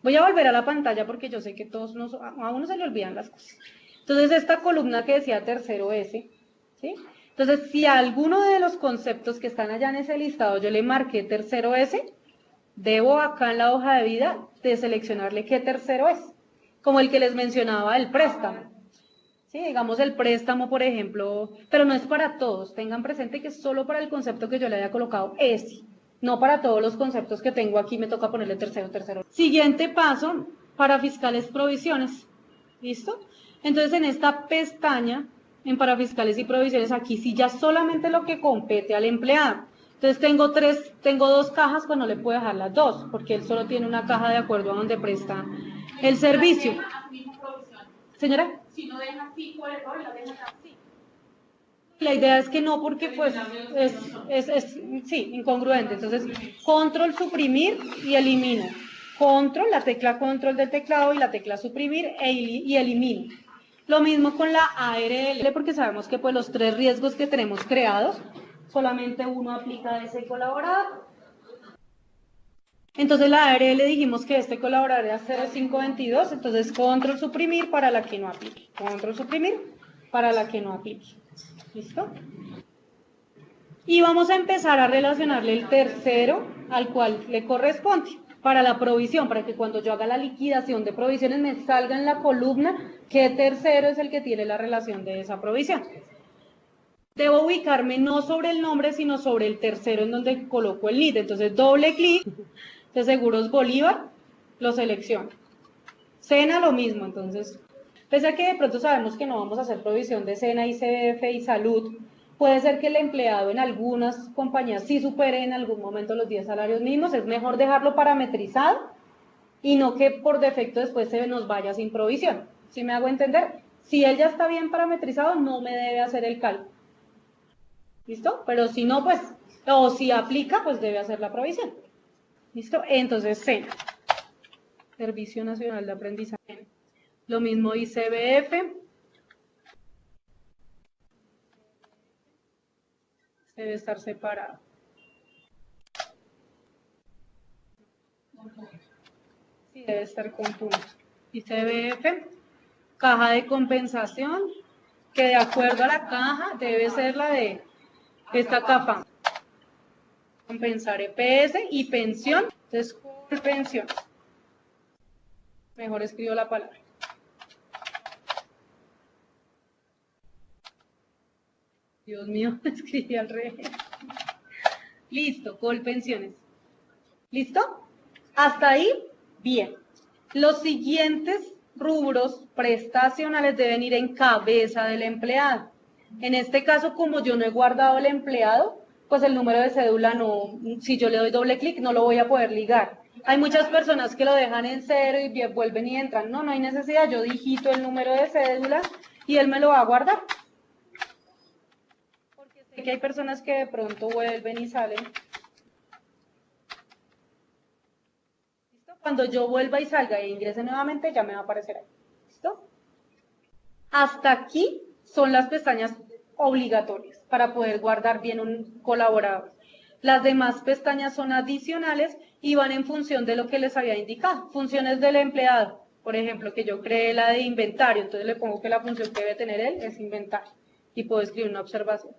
Voy a volver a la pantalla porque yo sé que todos a uno se le olvidan las cosas. Entonces, esta columna que decía tercero S, ¿sí? Entonces, si a alguno de los conceptos que están allá en ese listado yo le marqué tercero S, debo acá en la hoja de vida de seleccionarle qué tercero es, como el que les mencionaba del préstamo. Sí, digamos el préstamo, por ejemplo, pero no es para todos. Tengan presente que es solo para el concepto que yo le haya colocado ese. No para todos los conceptos que tengo aquí me toca ponerle tercero. Siguiente paso, para fiscales provisiones. ¿Listo? Entonces en esta pestaña, en para fiscales y provisiones, aquí sí ya solamente lo que compete al empleado. Entonces tengo 2 cajas, pues no le puedo dejar las 2, porque él solo tiene una caja de acuerdo a donde presta el servicio. Señora. Si no deja así por error, la deja así. La idea es que no, porque pues es sí, incongruente. Entonces, control, suprimir y elimino. control, la tecla control del teclado y la tecla suprimir y elimino. Lo mismo con la ARL, porque sabemos que pues los 3 riesgos que tenemos creados, solamente uno aplica a ese colaborador. Entonces la ARL dijimos que este colaborador era 0522, entonces control suprimir para la que no aplique. Control suprimir para la que no aplique. ¿Listo? Y vamos a empezar a relacionarle el tercero al cual le corresponde para la provisión, para que cuando yo haga la liquidación de provisiones me salga en la columna qué tercero es el que tiene la relación de esa provisión. Debo ubicarme no sobre el nombre, sino sobre el tercero en donde coloco el lead. Entonces doble clic, de Seguros Bolívar, lo selecciono. Sena lo mismo, entonces, pese a que de pronto sabemos que no vamos a hacer provisión de Sena, ICBF y Salud, puede ser que el empleado en algunas compañías sí supere en algún momento los 10 salarios mínimos, es mejor dejarlo parametrizado y no que por defecto después se nos vaya sin provisión. ¿Sí me hago entender? Si él ya está bien parametrizado, no me debe hacer el cálculo. ¿Listo? Pero si no, pues, o si aplica, pues debe hacer la provisión. ¿Listo? Entonces, SENA, Servicio Nacional de Aprendizaje. Lo mismo ICBF. Debe estar separado. Sí, debe estar conjunto. ICBF, caja de compensación, que de acuerdo a la caja debe ser la de esta CAFA. Compensar EPS y pensión, entonces pensión. Mejor escribo la palabra. Dios mío, escribí al revés. Listo, Colpensiones. ¿Listo? Hasta ahí, bien. Los siguientes rubros prestacionales deben ir en cabeza del empleado. En este caso, como yo no he guardado el empleado, pues el número de cédula no, si yo le doy doble clic, no lo voy a poder ligar. Hay muchas personas que lo dejan en 0 y vuelven y entran. No, no hay necesidad, yo digito el número de cédula y él me lo va a guardar. Porque sé que hay personas que de pronto vuelven y salen. ¿Listo? Cuando yo vuelva y salga e ingrese nuevamente, ya me va a aparecer ahí. ¿Listo? Hasta aquí son las pestañas obligatorias para poder guardar bien un colaborador. Las demás pestañas son adicionales y van en función de lo que les había indicado. Funciones del empleado. Por ejemplo, que yo cree la de inventario, entonces le pongo que la función que debe tener él es inventario y puedo escribir una observación.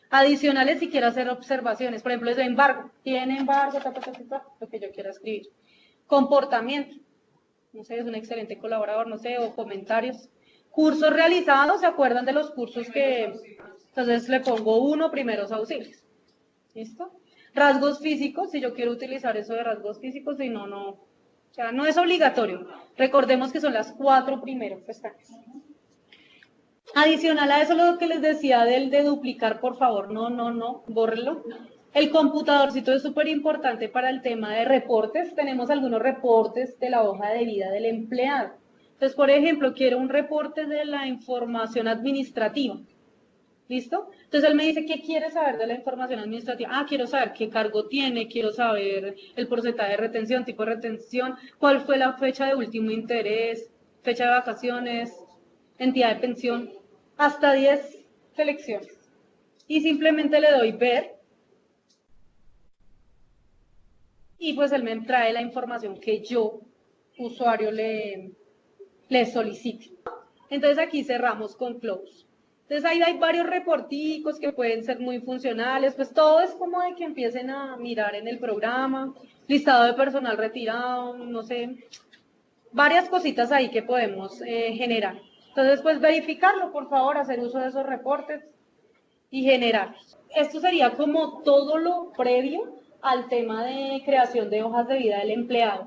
Adicionales si quiero hacer observaciones, por ejemplo, es de embargo. Tiene embargo, lo que yo quiera escribir. Comportamiento. No sé, es un excelente colaborador, no sé, o comentarios. Cursos realizados, ¿se acuerdan de los cursos que...? Entonces le pongo 1, primeros auxilios. ¿Listo? Rasgos físicos, si yo quiero utilizar eso de rasgos físicos, si no, no. O sea, no es obligatorio. Recordemos que son las 4 primeras pestañas. Adicional a eso, lo que les decía del de duplicar, por favor, no, bórrelo. El computadorcito es súper importante para el tema de reportes. Tenemos algunos reportes de la hoja de vida del empleado. Entonces, por ejemplo, quiero un reporte de la información administrativa. ¿Listo? Entonces él me dice, ¿qué quiere saber de la información administrativa? Ah, quiero saber qué cargo tiene, quiero saber el porcentaje de retención, tipo de retención, cuál fue la fecha de último interés, fecha de vacaciones, entidad de pensión, hasta 10 selecciones. Y simplemente le doy ver. Y pues él me trae la información que yo, usuario, le solicite. Entonces aquí cerramos con close. Entonces ahí hay varios reporticos que pueden ser muy funcionales, pues todo es como de que empiecen a mirar en el programa, listado de personal retirado, no sé, varias cositas ahí que podemos generar. Entonces pues verificarlo, por favor, hacer uso de esos reportes y generarlos. Esto sería como todo lo previo al tema de creación de hojas de vida del empleado.